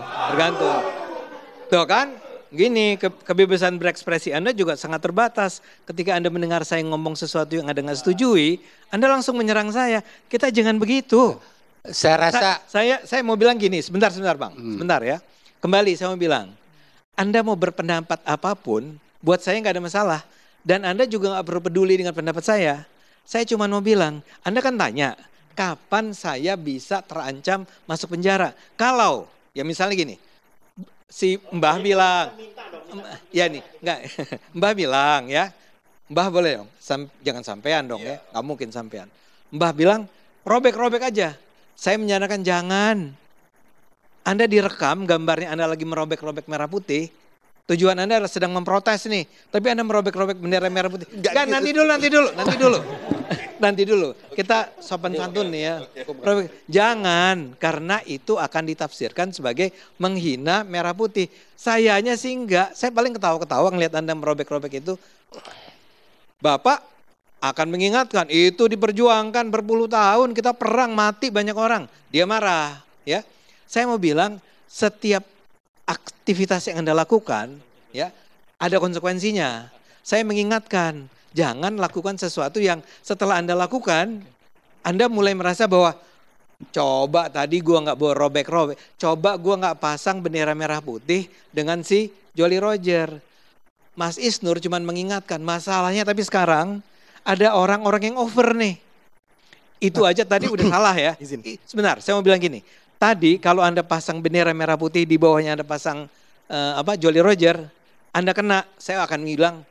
Tuh kan, gini kebebasan berekspresi Anda juga sangat terbatas. Ketika Anda mendengar saya ngomong sesuatu yang Anda nggak setujui, Anda langsung menyerang saya. Kita jangan begitu. Saya rasa saya mau bilang gini, sebentar Bang, sebentar ya. Kembali saya mau bilang, Anda mau berpendapat apapun, buat saya nggak ada masalah. Dan Anda juga nggak perlu peduli dengan pendapat saya. Saya cuma mau bilang, Anda kan tanya, kapan saya bisa terancam masuk penjara? Kalau, ya misalnya gini, si Mbah bilang, ya nih, enggak, Mbah bilang ya, Mbah boleh dong, jangan sampean dong ya, nggak mungkin sampean. Mbah bilang, robek-robek aja. Saya menyarankan jangan. Anda direkam gambarnya Anda lagi merobek-robek merah putih, tujuan Anda sedang memprotes nih, tapi Anda merobek-robek bendera merah putih. Enggak, nanti dulu. Kita sopan santun nih ya. Jangan, karena itu akan ditafsirkan sebagai menghina merah putih. Sayanya sih enggak, saya paling ketawa-ketawa ngelihat Anda merobek-robek itu. Bapak akan mengingatkan, itu diperjuangkan berpuluh tahun, kita perang, mati banyak orang. Dia marah, ya. Saya mau bilang, setiap aktivitas yang Anda lakukan, ya, ada konsekuensinya. Saya mengingatkan, jangan lakukan sesuatu yang setelah Anda lakukan, Anda mulai merasa bahwa Coba tadi gua nggak bawa robek-robek. Coba gua nggak pasang bendera merah putih dengan si Jolly Roger. Mas Isnur cuman mengingatkan masalahnya, tapi sekarang ada orang-orang yang over nih. Itu aja tadi udah salah ya. Sebentar, saya mau bilang gini. Tadi kalau Anda pasang bendera merah putih, di bawahnya Anda pasang Jolly Roger, Anda kena. Saya akan bilang,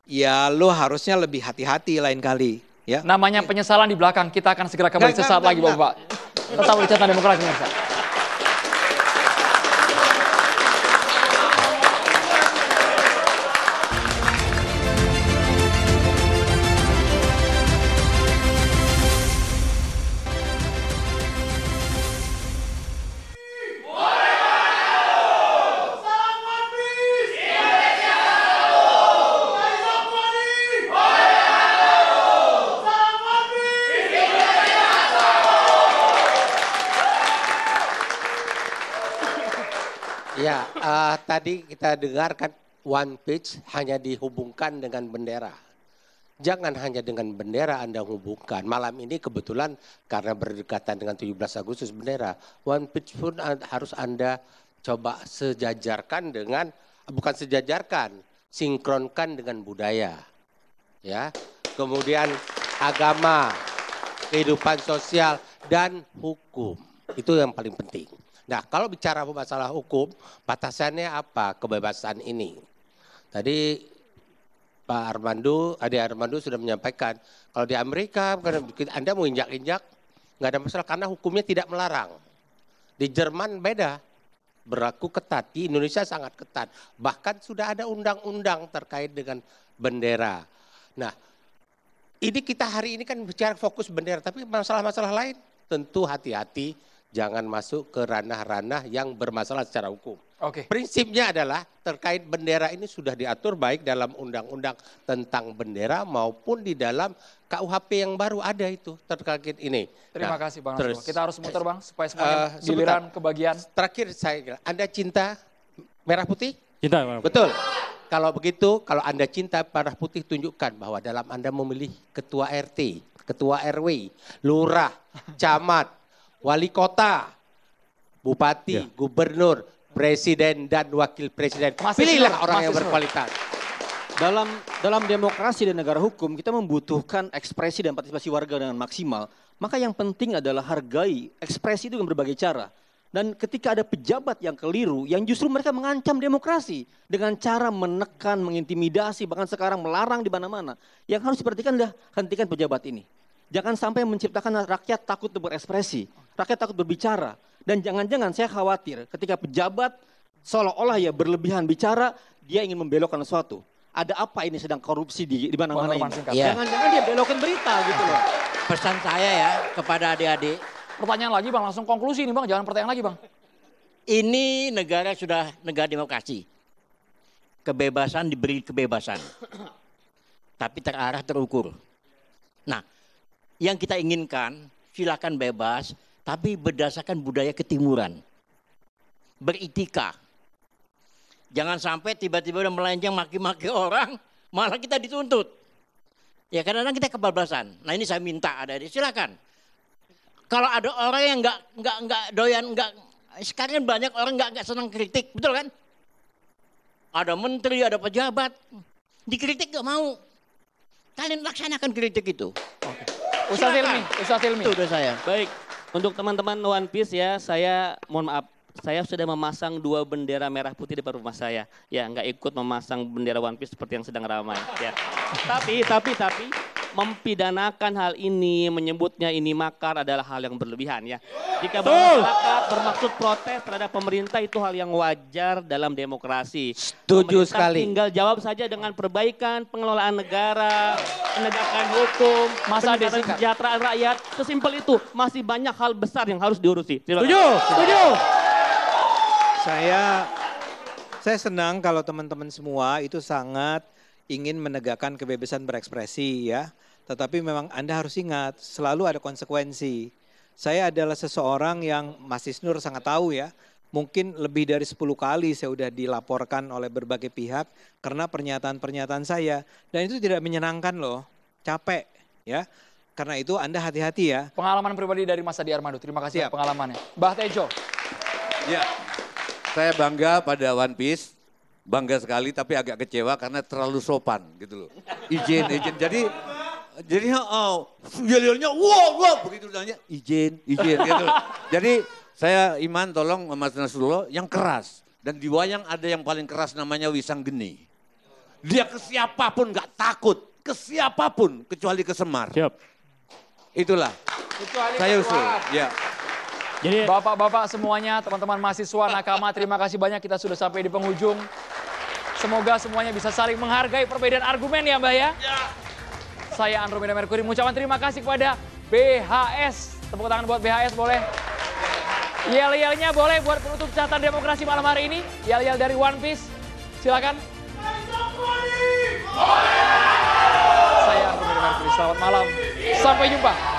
ya lo harusnya lebih hati-hati lain kali. Ya. Namanya penyesalan di belakang. Kita akan segera kembali sesaat lagi Bapak. Tetap di Catatan Demokrasi pemirsa. Ya, tadi kita dengarkan One Piece hanya dihubungkan dengan bendera. Jangan hanya dengan bendera Anda hubungkan. Malam ini kebetulan karena berdekatan dengan 17 Agustus bendera, One Piece pun harus Anda coba sejajarkan dengan, bukan sejajarkan, sinkronkan dengan budaya. Ya, kemudian agama, kehidupan sosial, dan hukum. Itu yang paling penting. Nah, kalau bicara masalah hukum, batasannya apa kebebasan ini? Tadi Pak Armando, Ade Armando sudah menyampaikan, kalau di Amerika Anda mau injak-injak, nggak ada masalah karena hukumnya tidak melarang. Di Jerman beda, berlaku ketat. Di Indonesia sangat ketat. Bahkan sudah ada undang-undang terkait dengan bendera. Nah, ini kita hari ini kan bicara fokus bendera, tapi masalah-masalah lain tentu hati-hati. Jangan masuk ke ranah-ranah yang bermasalah secara hukum. Oke. Prinsipnya adalah terkait bendera ini sudah diatur baik dalam undang-undang tentang bendera maupun di dalam KUHP yang baru ada itu terkait ini. Terima kasih Bang Nasrullah. Kita harus muter Bang supaya semuanya sebentar. giliran kebagian. Terakhir saya, Anda cinta merah putih? Cinta merah putih. Betul. Kalau begitu, kalau Anda cinta merah putih, tunjukkan bahwa dalam Anda memilih ketua RT, ketua RW, lurah, camat, wali kota, bupati, gubernur, presiden, dan wakil presiden. Pilihlah orang yang berkualitas. Dalam demokrasi dan negara hukum, kita membutuhkan ekspresi dan partisipasi warga dengan maksimal. Maka yang penting adalah hargai ekspresi itu dengan berbagai cara. Dan ketika ada pejabat yang keliru, yang justru mereka mengancam demokrasi dengan cara menekan, mengintimidasi, bahkan sekarang melarang di mana-mana. Yang harus diperhatikan adalah hentikan pejabat ini. Jangan sampai menciptakan rakyat takut berekspresi, rakyat takut berbicara. Dan jangan-jangan saya khawatir ketika pejabat seolah-olah ya berlebihan bicara, dia ingin membelokkan sesuatu. Ada apa ini sedang korupsi di mana-mana ini? Jangan-jangan dia belokkan berita gitu loh. Pesan saya ya kepada adik-adik. Pertanyaan lagi Bang, langsung konklusi nih Bang, jangan pertanyaan lagi Bang. Ini negara sudah negara demokrasi. Kebebasan diberi kebebasan. Tapi terarah terukur. Nah, yang kita inginkan silakan bebas, tapi berdasarkan budaya ketimuran. Beritika. Jangan sampai tiba-tiba udah melenceng maki-maki orang, malah kita dituntut. Ya kadang-kadang kita kebablasan. Nah ini saya minta ada silakan. Kalau ada orang yang nggak doyan, sekarang banyak orang nggak senang kritik, betul kan? Ada menteri, ada pejabat, dikritik nggak mau. Kalian laksanakan kritik itu. Ustaz Hilmi. Itu udah saya. Baik, untuk teman-teman One Piece ya, saya mohon maaf. Saya sudah memasang 2 bendera merah putih di depan rumah saya. Ya, nggak ikut memasang bendera One Piece seperti yang sedang ramai. Ya. Tapi mempidanakan hal ini, menyebutnya ini makar adalah hal yang berlebihan ya. Jika masyarakat bermaksud protes terhadap pemerintah itu hal yang wajar dalam demokrasi. Setuju sekali. Tinggal jawab saja dengan perbaikan pengelolaan negara, penegakan hukum, peningkatan kesejahteraan rakyat. Sesimpel itu. Masih banyak hal besar yang harus diurusi. Setuju. Saya senang kalau teman-teman semua itu sangat ingin menegakkan kebebasan berekspresi ya. Tetapi memang Anda harus ingat selalu ada konsekuensi. Saya adalah seseorang yang Mas Isnur sangat tahu ya. Mungkin lebih dari 10 kali saya sudah dilaporkan oleh berbagai pihak karena pernyataan-pernyataan saya. Dan itu tidak menyenangkan loh, capek ya. Karena itu Anda hati-hati ya. Pengalaman pribadi dari Mas Adi Armando. Terima kasih pengalamannya. Mbah Tejo. Ya, saya bangga pada One Piece. Bangga sekali tapi agak kecewa karena terlalu sopan gitu loh. Izin. Jadi yel-yelnya wow begitu nanya izin gitu. Jadi saya Iman tolong Mas Nasrullah yang keras. Dan di wayang ada yang paling keras namanya Wisanggeni. Dia ke siapapun nggak takut. Ke siapapun kecuali ke Semar. Siap. Itulah. Kecuali saya usul. Ya. Jadi bapak-bapak semuanya, teman-teman mahasiswa nakama, terima kasih banyak, kita sudah sampai di penghujung. Semoga semuanya bisa saling menghargai perbedaan argumen ya Mbak ya. Saya Andromeda Mercury mengucapkan terima kasih kepada BHS. Tepuk tangan buat BHS boleh. Yel-yelnya boleh buat penutup catatan demokrasi malam hari ini. Yel-yel dari One Piece. Silakan. Saya Andromeda Mercury, selamat malam. Sampai jumpa.